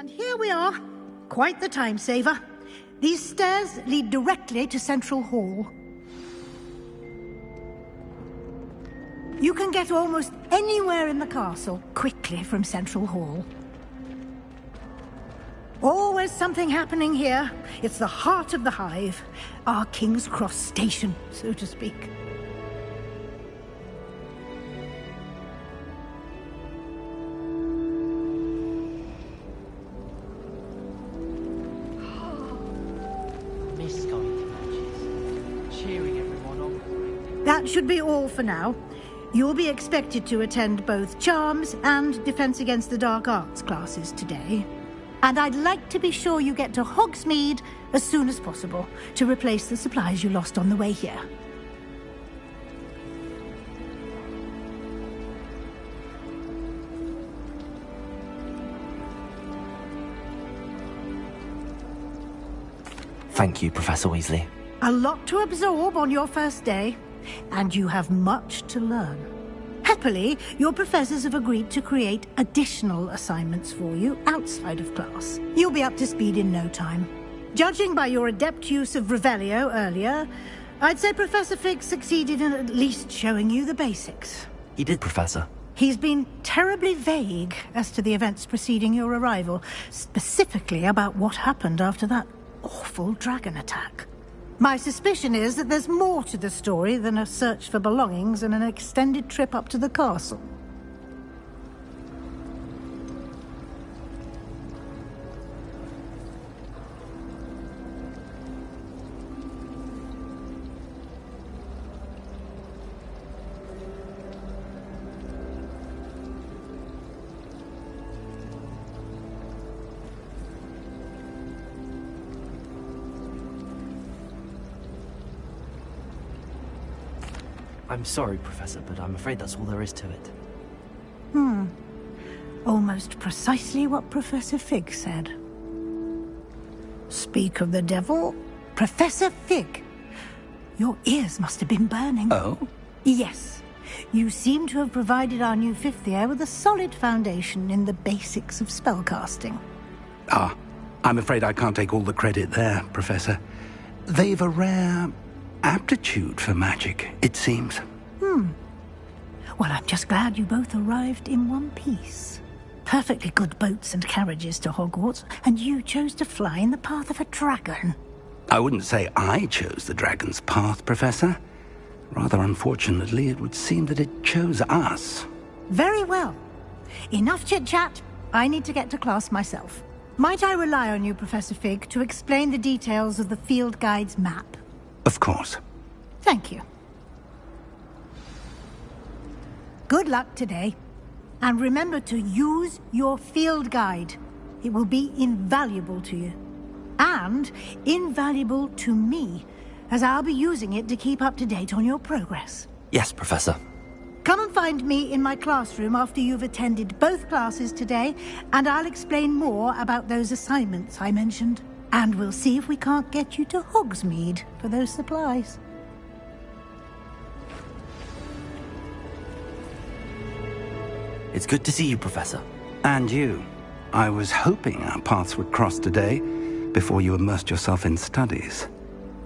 And here we are. Quite the time saver. These stairs lead directly to Central Hall. You can get almost anywhere in the castle quickly from Central Hall. Always something happening here. It's the heart of the Hive. Our King's Cross station, so to speak. Miss going to matches. Cheering everyone on. That should be all for now. You'll be expected to attend both Charms and Defense Against the Dark Arts classes today. And I'd like to be sure you get to Hogsmeade as soon as possible to replace the supplies you lost on the way here. Thank you, Professor Weasley. A lot to absorb on your first day, and you have much to learn. Happily, your professors have agreed to create additional assignments for you outside of class. You'll be up to speed in no time. Judging by your adept use of Revelio earlier, I'd say Professor Fig succeeded in at least showing you the basics. He did, Professor. He's been terribly vague as to the events preceding your arrival, specifically about what happened after that awful dragon attack. My suspicion is that there's more to the story than a search for belongings and an extended trip up to the castle. I'm sorry, Professor, but I'm afraid that's all there is to it. Almost precisely what Professor Fig said. Speak of the devil, Professor Fig. Your ears must have been burning. Oh? Yes. You seem to have provided our new fifth year with a solid foundation in the basics of spellcasting. Ah, I'm afraid I can't take all the credit there, Professor. They've a rare aptitude for magic, it seems. Well, I'm just glad you both arrived in one piece. Perfectly good boats and carriages to Hogwarts, and you chose to fly in the path of a dragon. I wouldn't say I chose the dragon's path, Professor. Rather unfortunately, it would seem that it chose us. Very well. Enough chit-chat. I need to get to class myself. Might I rely on you, Professor Fig, to explain the details of the field guide's map? Of course. Thank you. Good luck today. And remember to use your field guide. It will be invaluable to you. And invaluable to me, as I'll be using it to keep up to date on your progress. Yes, Professor. Come and find me in my classroom after you've attended both classes today, and I'll explain more about those assignments I mentioned. And we'll see if we can't get you to Hogsmeade for those supplies. It's good to see you, Professor. And you. I was hoping our paths would cross today, before you immersed yourself in studies.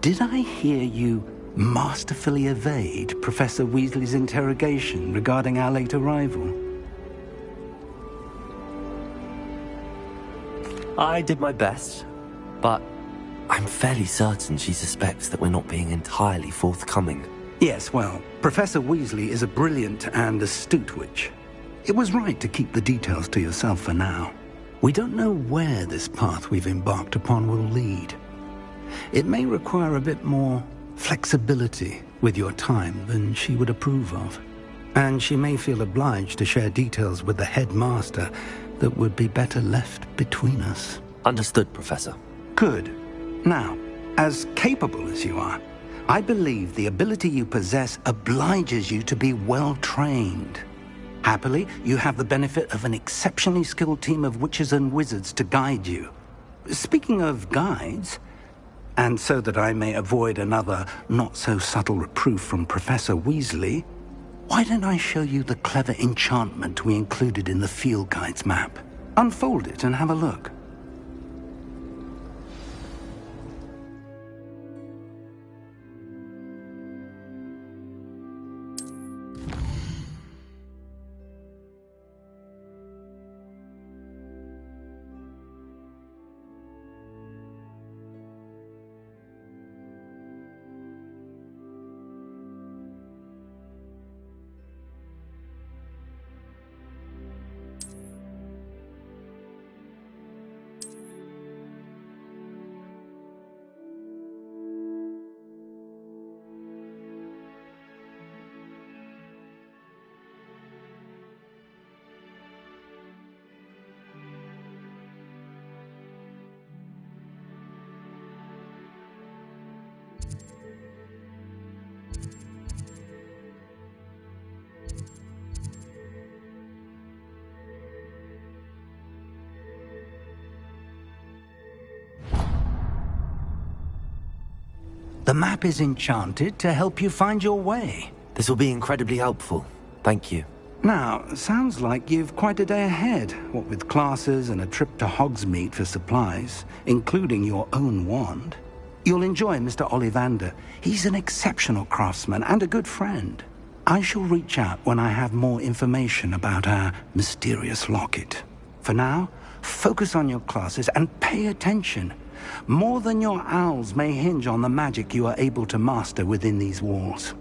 Did I hear you masterfully evade Professor Weasley's interrogation regarding our late arrival? I did my best, but I'm fairly certain she suspects that we're not being entirely forthcoming. Yes, well, Professor Weasley is a brilliant and astute witch. It was right to keep the details to yourself for now. We don't know where this path we've embarked upon will lead. It may require a bit more flexibility with your time than she would approve of. And she may feel obliged to share details with the headmaster that would be better left between us. Understood, Professor. Good. Now, as capable as you are, I believe the ability you possess obliges you to be well-trained. Happily, you have the benefit of an exceptionally skilled team of witches and wizards to guide you. Speaking of guides, and so that I may avoid another not-so-subtle reproof from Professor Weasley, why don't I show you the clever enchantment we included in the field guide's map? Unfold it and have a look. The map is enchanted to help you find your way. This will be incredibly helpful. Thank you. Now, sounds like you've quite a day ahead, what with classes and a trip to Hogsmeade for supplies, including your own wand. You'll enjoy Mr. Ollivander. He's an exceptional craftsman and a good friend. I shall reach out when I have more information about our mysterious locket. For now, focus on your classes and pay attention. More than your owls may hinge on the magic you are able to master within these walls.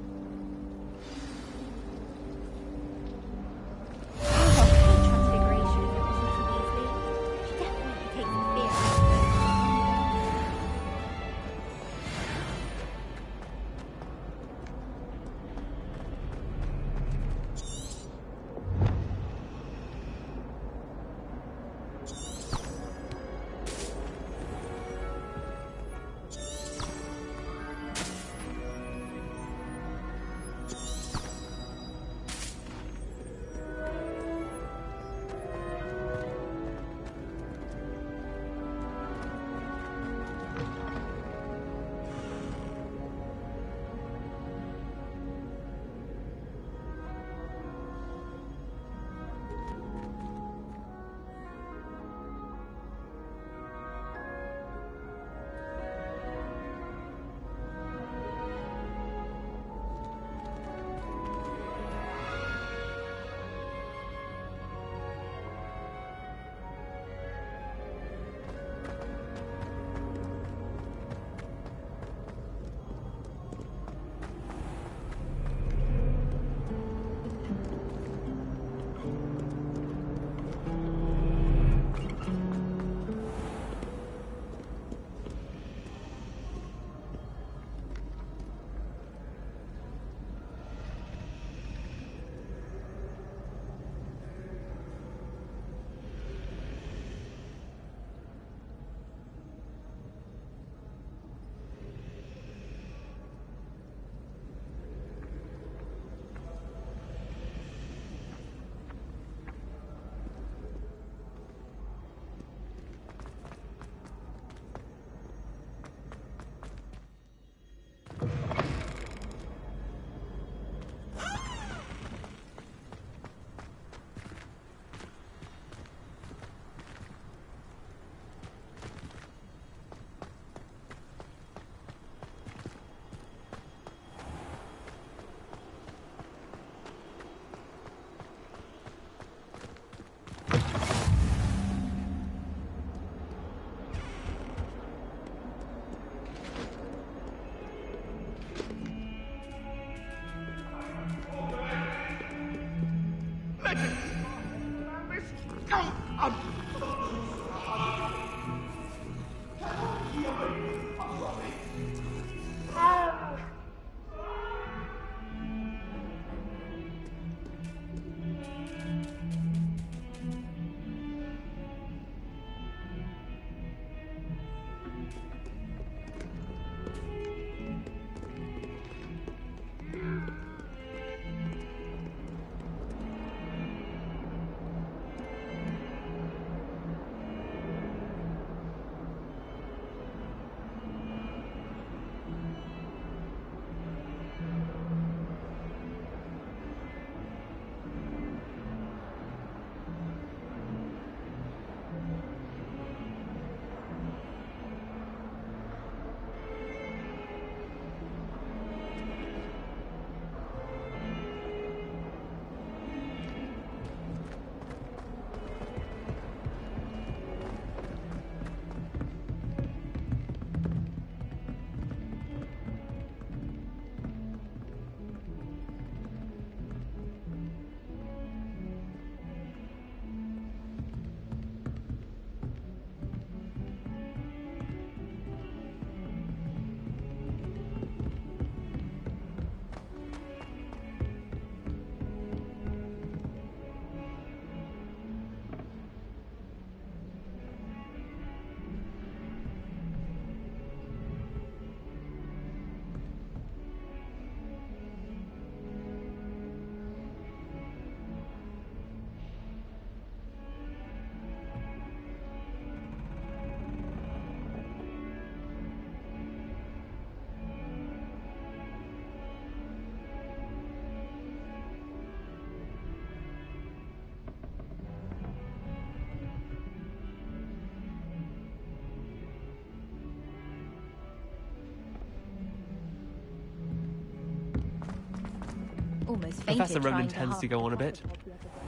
almost fainted Professor Roman trying to tends half to go on a the bit.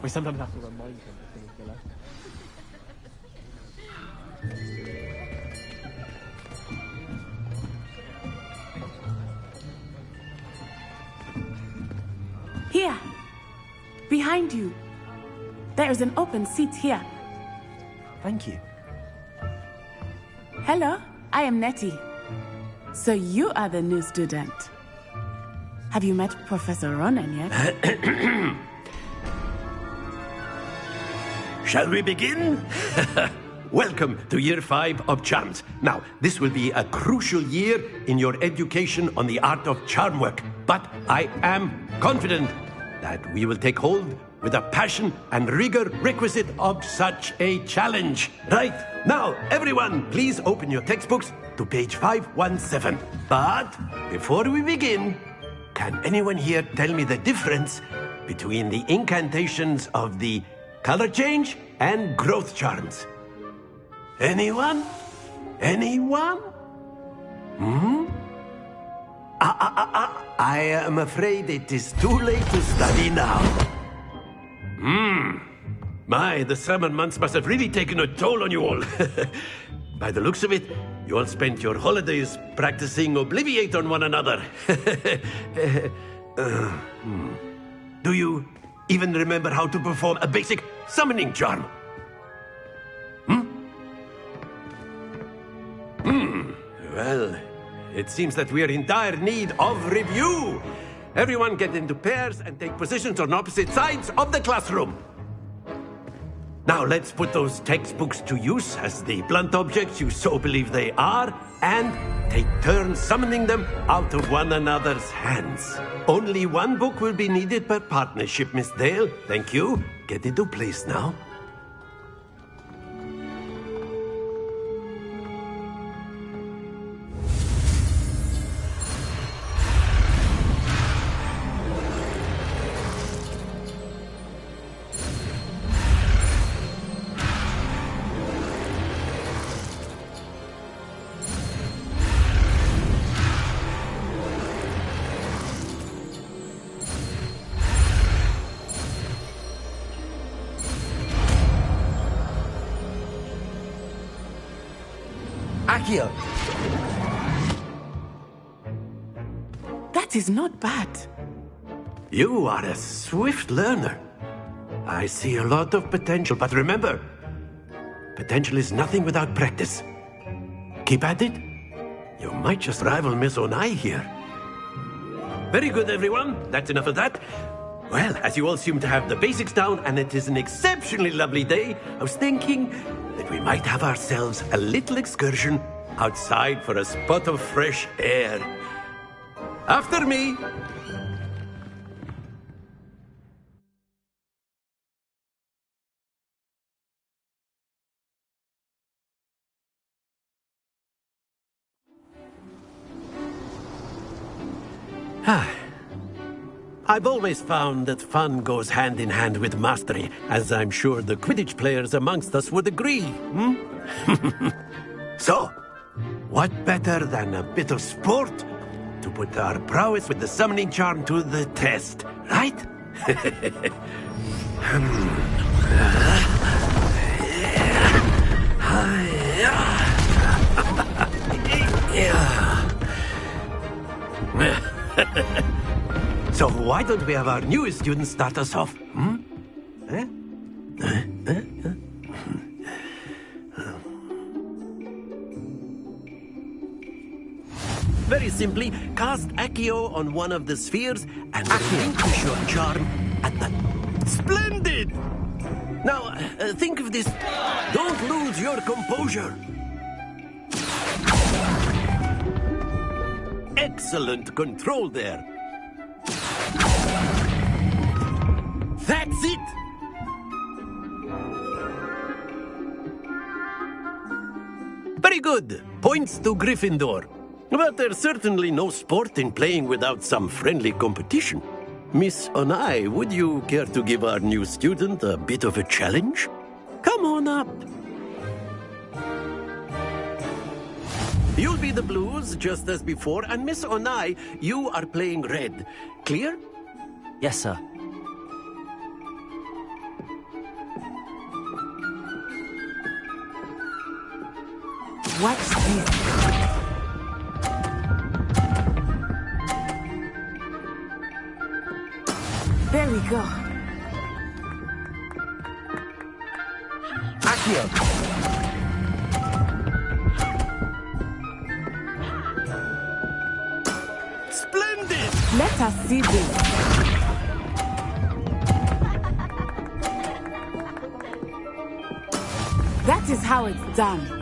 We sometimes have to remind him of things below. Here. Behind you. There is an open seat here. Thank you. Hello, I am Nettie. So you are the new student. Have you met Professor Ronan yet? Shall we begin? Welcome to Year 5 of Charms. Now, this will be a crucial year in your education on the art of charm work. But I am confident that we will take hold with the passion and rigor requisite of such a challenge. Right, now, everyone, please open your textbooks to page 517. But before we begin, can anyone here tell me the difference between the incantations of the color change and growth charms? Anyone? Anyone? I am afraid it is too late to study now. My, the summer months must have really taken a toll on you all. By the looks of it, you all spent your holidays practicing Obliviate on one another. Do you even remember how to perform a basic summoning charm? Well, it seems that we are in dire need of review. Everyone get into pairs and take positions on opposite sides of the classroom. Now let's put those textbooks to use as the blunt objects you so believe they are, and take turns summoning them out of one another's hands. Only one book will be needed per partnership, Miss Dale. Thank you. Get into place now. Accio! That is not bad. You are a swift learner. I see a lot of potential, but remember, potential is nothing without practice. Keep at it. You might just rival Miss Onai here. Very good, everyone. That's enough of that. Well, as you all seem to have the basics down, and it is an exceptionally lovely day, I was thinking that we might have ourselves a little excursion outside for a spot of fresh air. After me. I've always found that fun goes hand in hand with mastery, as I'm sure the Quidditch players amongst us would agree. So, what better than a bit of sport to put our prowess with the summoning charm to the test, right? So why don't we have our newest student start us off? Very simply, cast Accio on one of the spheres and relinquish your charm at the... Splendid! Now, think of this. Don't lose your composure. Excellent control there. That's it! Very good. Points to Gryffindor. But there's certainly no sport in playing without some friendly competition. Miss Onai, would you care to give our new student a bit of a challenge? Come on up. You'll be the blues, just as before, and Miss Onai, you are playing red. Clear? Yes, sir. Watch this. There we go. Accio! Splendid! Let us see this. That is how it's done.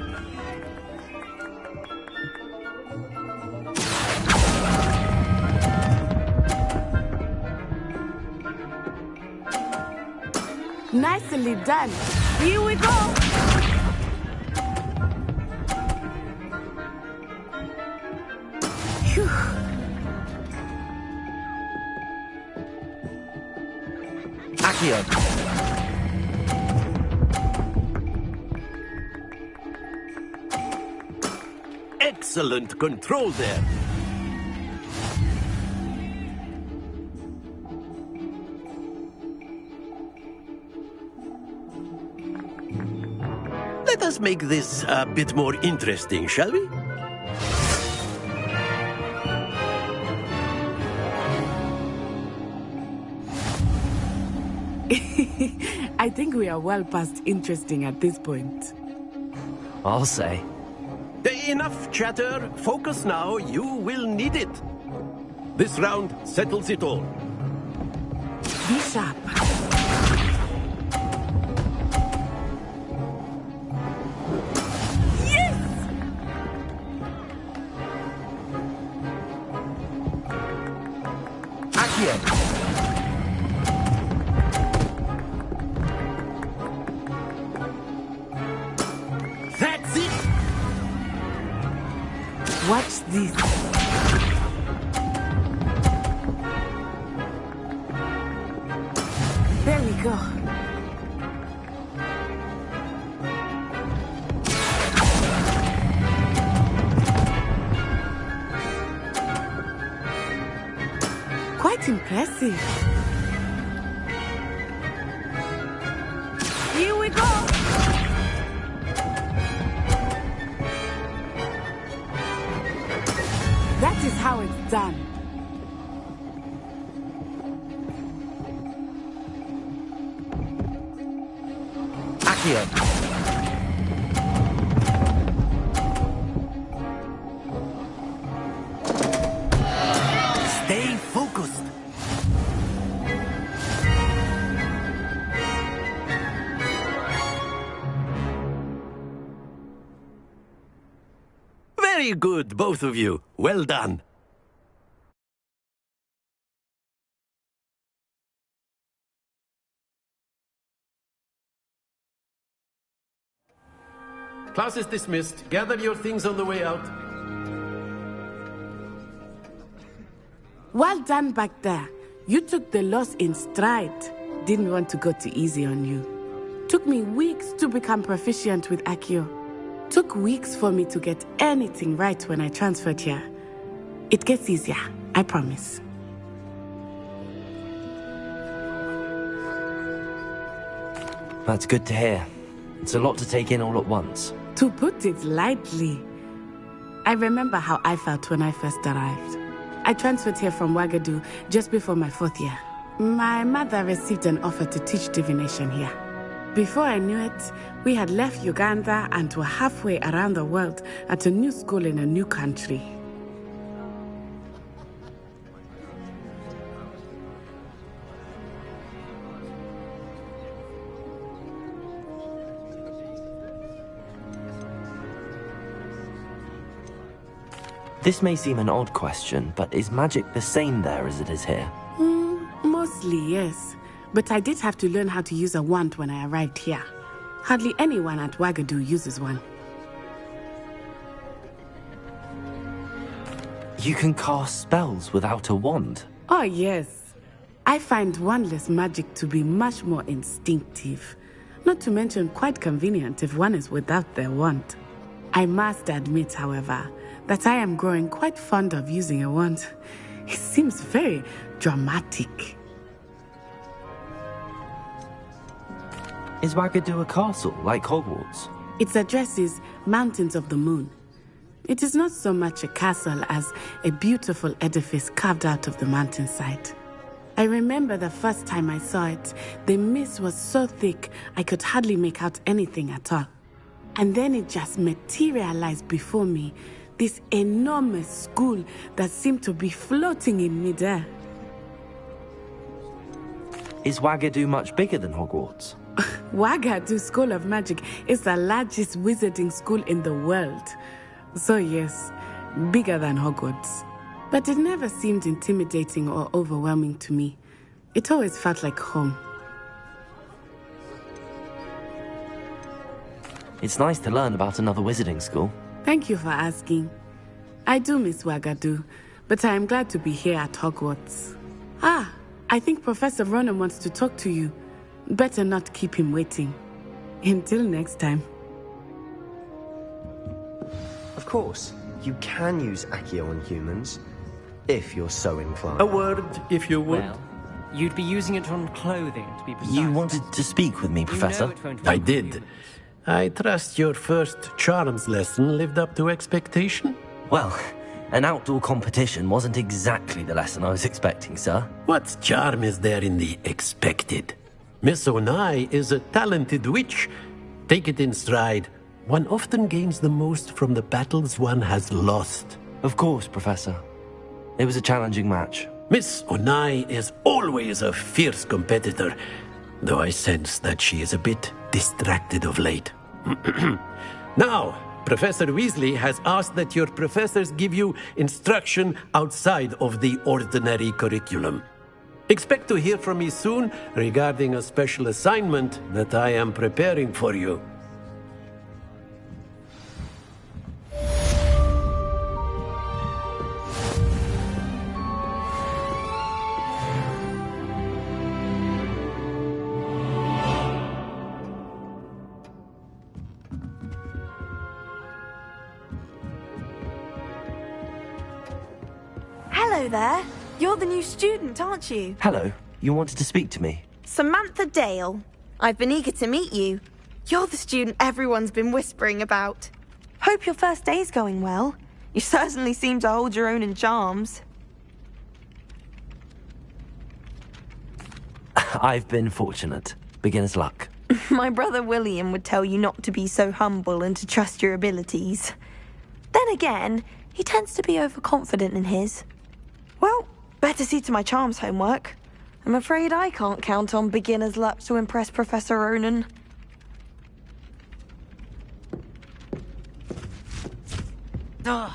Nicely done. Here we go. Phew. Accio! Excellent control there. Let us make this a bit more interesting, shall we? I think we are well past interesting at this point. I'll say. Enough chatter. Focus now. You will need it. This round settles it all. Be sharp. Yes! Accio! That's it! Watch this. There we go. Quite impressive. Here we go. That is how it's done. Accio! Stay focused. Very good, both of you. Well done. Class is dismissed. Gather your things on the way out. Well done back there. You took the loss in stride. Didn't want to go too easy on you. Took me weeks to become proficient with Accio. Took weeks for me to get anything right when I transferred here. It gets easier, I promise. That's good to hear. It's a lot to take in all at once. To put it lightly, I remember how I felt when I first arrived. I transferred here from Ouagadougou just before my 4th year. My mother received an offer to teach divination here. Before I knew it, we had left Uganda and were halfway around the world at a new school in a new country. This may seem an odd question, but is magic the same there as it is here? Mostly, yes. But I did have to learn how to use a wand when I arrived here. Hardly anyone at Ouagadougou uses one. You can cast spells without a wand? Oh, yes. I find wandless magic to be much more instinctive. Not to mention quite convenient if one is without their wand. I must admit, however, that I am growing quite fond of using a wand. It seems very dramatic. Is Wagadu a castle, like Hogwarts? Its address is Mountains of the Moon. It is not so much a castle as a beautiful edifice carved out of the mountainside. I remember the first time I saw it, the mist was so thick I could hardly make out anything at all. And then it just materialized before me, this enormous school that seemed to be floating in midair. Is Wagadu much bigger than Hogwarts? Wagadu School of Magic is the largest wizarding school in the world. So yes, bigger than Hogwarts. But it never seemed intimidating or overwhelming to me. It always felt like home. It's nice to learn about another wizarding school. Thank you for asking. I do miss Wagadu, but I am glad to be here at Hogwarts. Ah, I think Professor Ronan wants to talk to you. Better not keep him waiting. Until next time. Of course, you can use Accio on humans, if you're so inclined. A word, if you would. Well, you'd be using it on clothing, to be precise. You wanted to speak with me, Professor? I did. I trust your first charms lesson lived up to expectation? Well, an outdoor competition wasn't exactly the lesson I was expecting, sir. What charm is there in the expected? Miss Onai is a talented witch. Take it in stride. One often gains the most from the battles one has lost. Of course, Professor. It was a challenging match. Miss Onai is always a fierce competitor, though I sense that she is a bit distracted of late. Now, Professor Weasley has asked that your professors give you instruction outside of the ordinary curriculum. Expect to hear from me soon regarding a special assignment that I am preparing for you. Hello there. You're the new student, aren't you? Hello. You wanted to speak to me? Samantha Dale. I've been eager to meet you. You're the student everyone's been whispering about. Hope your first day's going well. You certainly seem to hold your own in charms. I've been fortunate. Beginner's luck. My brother William would tell you not to be so humble and to trust your abilities. Then again, he tends to be overconfident in his. Well, better see to my charms homework. I'm afraid I can't count on beginner's luck to impress Professor Ronan. Ugh.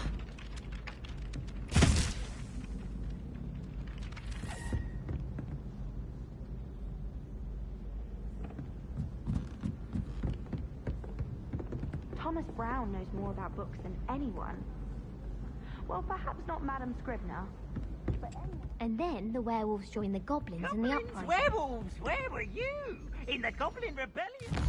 Thomas Brown knows more about books than anyone. Well, perhaps not Madam Scribner. But anyone... And then the werewolves joined the goblins in the uprising. Werewolves! Where were you? In the Goblin Rebellion?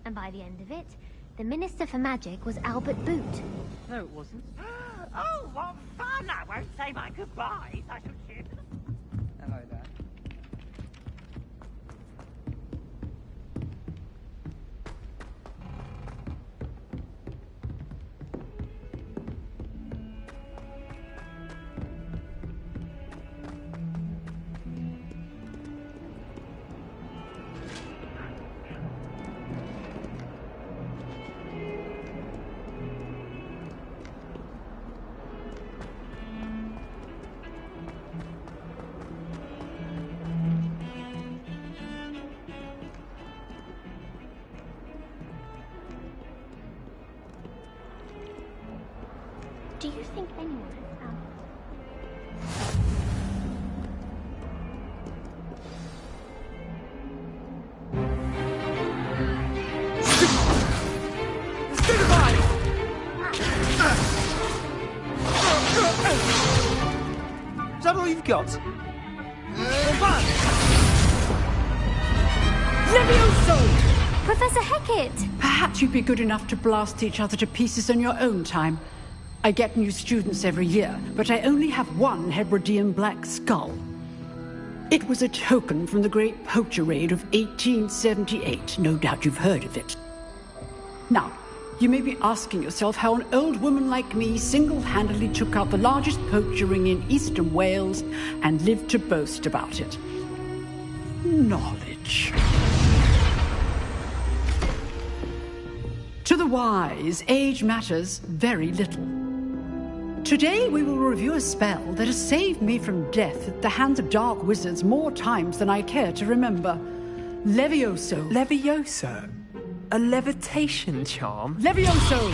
And by the end of it, the Minister for Magic was Albert Boot. No, it wasn't. Oh, what fun! I won't say my goodbyes. I shall cheer. Hello there. Do you think anyone has found Is that all you've got? Levioso! Professor Hecat! Perhaps you'd be good enough to blast each other to pieces in your own time. I get new students every year, but I only have one Hebridean black skull. It was a token from the Great Poacher Raid of 1878. No doubt you've heard of it. Now, you may be asking yourself how an old woman like me single-handedly took out the largest poacher ring in eastern Wales and lived to boast about it. Knowledge. To the wise, age matters very little. Today we will review a spell that has saved me from death at the hands of dark wizards more times than I care to remember. Levioso. Levioso? A levitation charm? Levioso!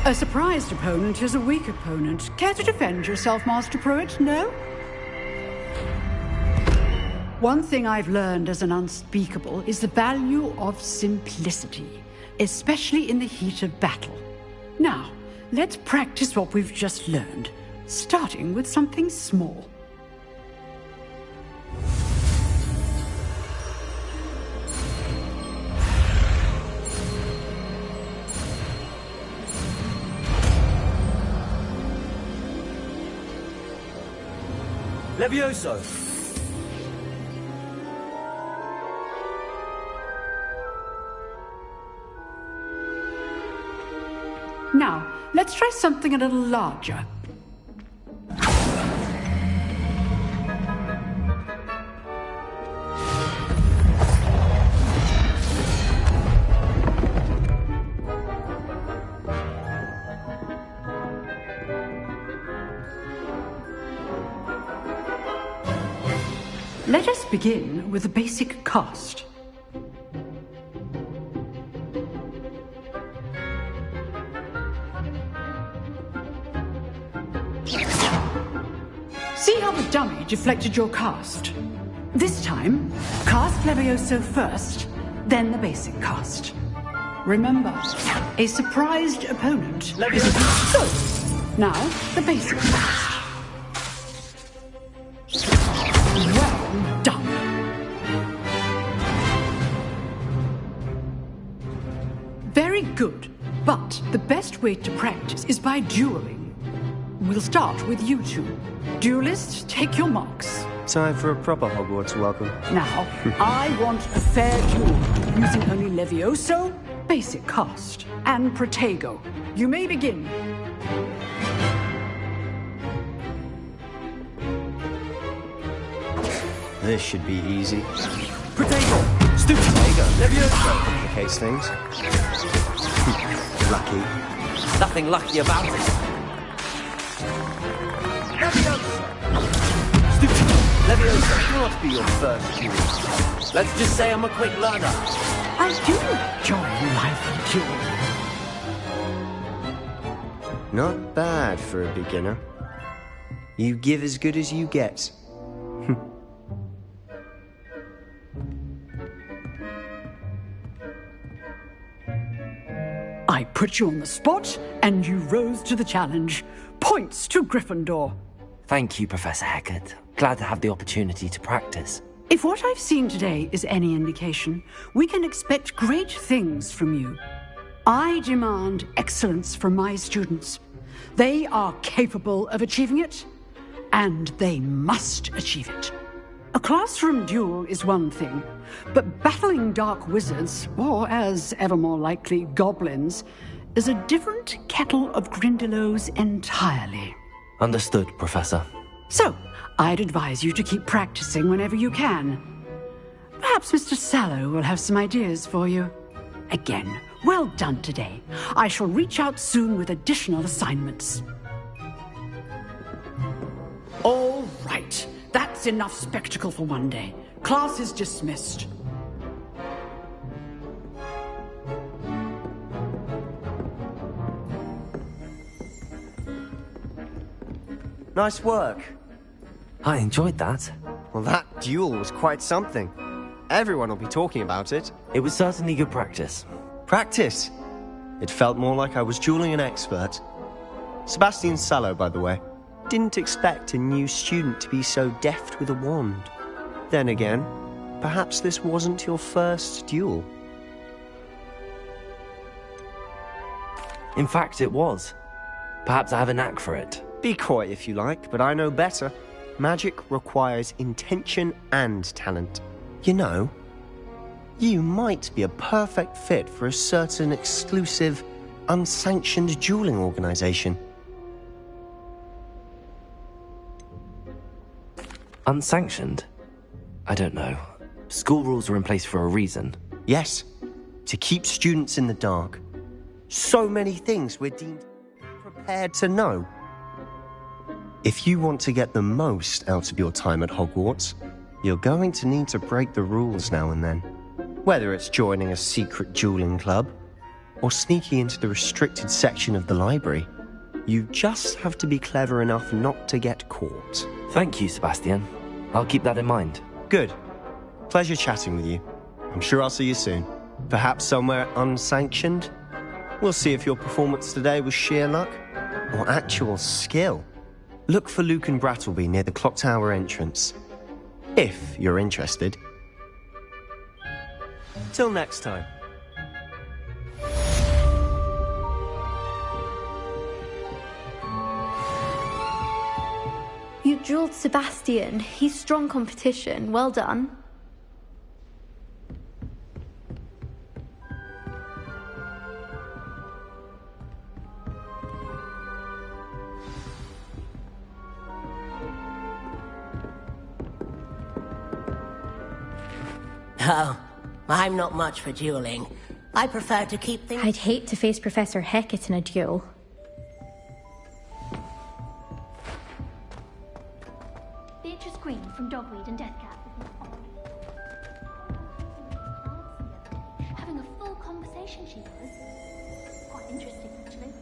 A surprised opponent is a weak opponent. Care to defend yourself, Master Pruitt? No? One thing I've learned as an unspeakable is the value of simplicity, especially in the heat of battle. Now, let's practice what we've just learned, starting with something small. Levioso! Now, let's try something a little larger. Let us begin with the basic cast. See how the dummy deflected your cast? This time, cast Levioso first, then the basic cast. Remember, a surprised opponent is a good. Now, the basic cast. Well done. Very good, but the best way to practice is by dueling. We'll start with you two. Duelists, take your marks. Time for a proper Hogwarts welcome. Now, I want a fair duel, using only Levioso, basic cast, and Protego. You may begin. This should be easy. Protego! Stupid Protego! Levioso! Complicates things. Lucky. Nothing lucky about it. Levioso cannot be your first duel. Let's just say I'm a quick learner. I do enjoy lively duel. Not bad for a beginner. You give as good as you get. I put you on the spot, and you rose to the challenge. Points to Gryffindor. Thank you, Professor Hecat. Glad to have the opportunity to practice. If what I've seen today is any indication, we can expect great things from you. I demand excellence from my students. They are capable of achieving it, and they must achieve it. A classroom duel is one thing, but battling dark wizards, or as ever more likely, goblins, is a different kettle of Grindylows entirely. Understood, Professor. So, I'd advise you to keep practicing whenever you can. Perhaps Mr. Sallow will have some ideas for you. Again, well done today. I shall reach out soon with additional assignments. All right. That's enough spectacle for one day. Class is dismissed. Nice work. I enjoyed that. Well, that duel was quite something. Everyone will be talking about it. It was certainly good practice. Practice? It felt more like I was dueling an expert. Sebastian Sallow, by the way. Didn't expect a new student to be so deft with a wand. Then again, perhaps this wasn't your first duel. In fact, it was. Perhaps I have a knack for it. Be coy if you like, but I know better. Magic requires intention and talent. You know, you might be a perfect fit for a certain exclusive, unsanctioned dueling organization. Unsanctioned? I don't know. School rules are in place for a reason. Yes, to keep students in the dark. So many things we're deemed prepared to know. If you want to get the most out of your time at Hogwarts, you're going to need to break the rules now and then. Whether it's joining a secret dueling club, or sneaking into the restricted section of the library, you just have to be clever enough not to get caught. Thank you, Sebastian. I'll keep that in mind. Good. Pleasure chatting with you. I'm sure I'll see you soon. Perhaps somewhere unsanctioned? We'll see if your performance today was sheer luck or actual skill. Look for Luke and Brattleby near the clock tower entrance. If you're interested. Till next time. You dueled Sebastian. He's strong competition. Well done. Oh, I'm not much for dueling. I prefer to keep things... I'd hate to face Professor Hecat in a duel. Beatrice Green from Dogweed and Deathcap. Having a full conversation, she was. Quite interesting, actually.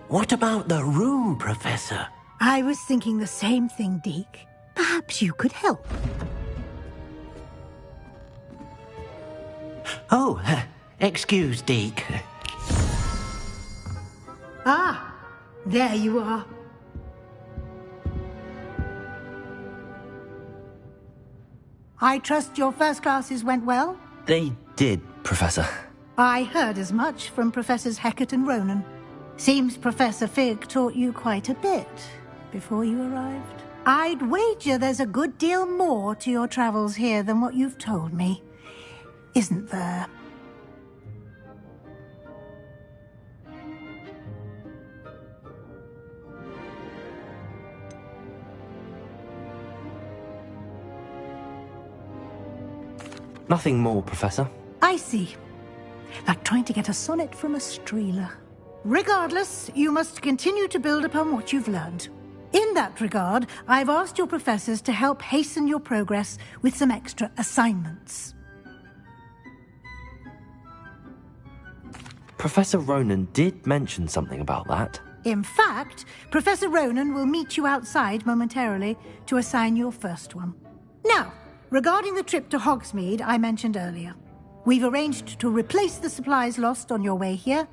What about the room, Professor? I was thinking the same thing, Deke. Perhaps you could help. Oh, excuse, Deke. Ah, there you are. I trust your first classes went well? They did, Professor. I heard as much from Professors Hecat and Ronan. Seems Professor Fig taught you quite a bit before you arrived. I'd wager there's a good deal more to your travels here than what you've told me. Isn't there? Nothing more, Professor. I see. Like trying to get a sonnet from a streeler. Regardless, you must continue to build upon what you've learned. In that regard, I've asked your professors to help hasten your progress with some extra assignments. Professor Ronan did mention something about that. In fact, Professor Ronan will meet you outside momentarily to assign your first one. Now, regarding the trip to Hogsmeade I mentioned earlier, we've arranged to replace the supplies lost on your way here,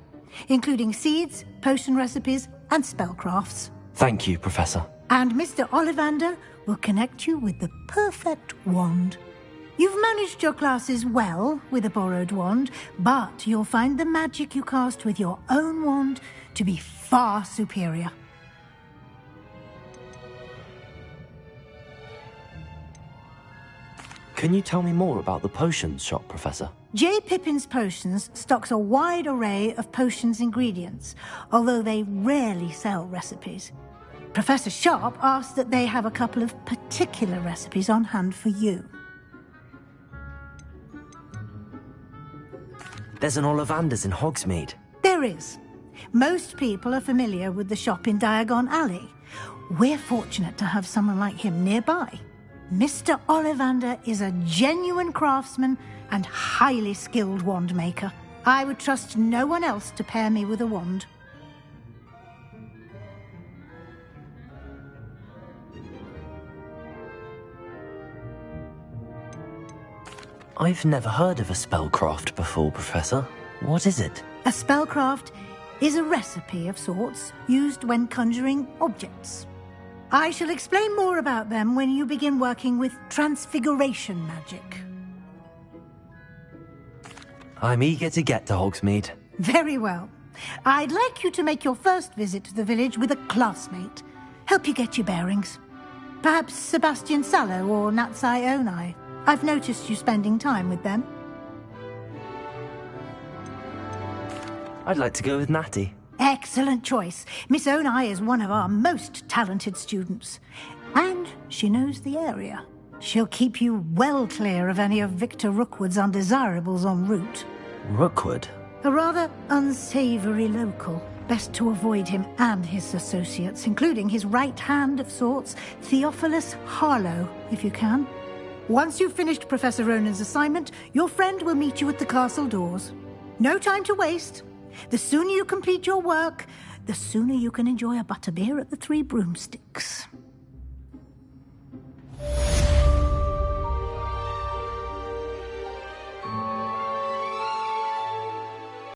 including seeds, potion recipes, and spellcrafts. Thank you, Professor. And Mr. Ollivander will connect you with the perfect wand. You've managed your classes well with a borrowed wand, but you'll find the magic you cast with your own wand to be far superior. Can you tell me more about the potions shop, Professor? J. Pippin's Potions stocks a wide array of potions ingredients, although they rarely sell recipes. Professor Sharp asked that they have a couple of particular recipes on hand for you. There's an Ollivander's in Hogsmeade. There is. Most people are familiar with the shop in Diagon Alley. We're fortunate to have someone like him nearby. Mr. Ollivander is a genuine craftsman and highly skilled wand maker. I would trust no one else to pair me with a wand. I've never heard of a spellcraft before, Professor. What is it? A spellcraft is a recipe of sorts used when conjuring objects. I shall explain more about them when you begin working with transfiguration magic. I'm eager to get to Hogsmeade. Very well. I'd like you to make your first visit to the village with a classmate. Help you get your bearings. Perhaps Sebastian Sallow or Natsai Onai. I've noticed you spending time with them. I'd like to go with Natty. Excellent choice. Miss Onai is one of our most talented students. And she knows the area. She'll keep you well clear of any of Victor Rookwood's undesirables en route. Rookwood? A rather unsavoury local. Best to avoid him and his associates, including his right hand of sorts, Theophilus Harlow, if you can. Once you've finished Professor Ronan's assignment, your friend will meet you at the castle doors. No time to waste. The sooner you complete your work, the sooner you can enjoy a butterbeer at the Three Broomsticks.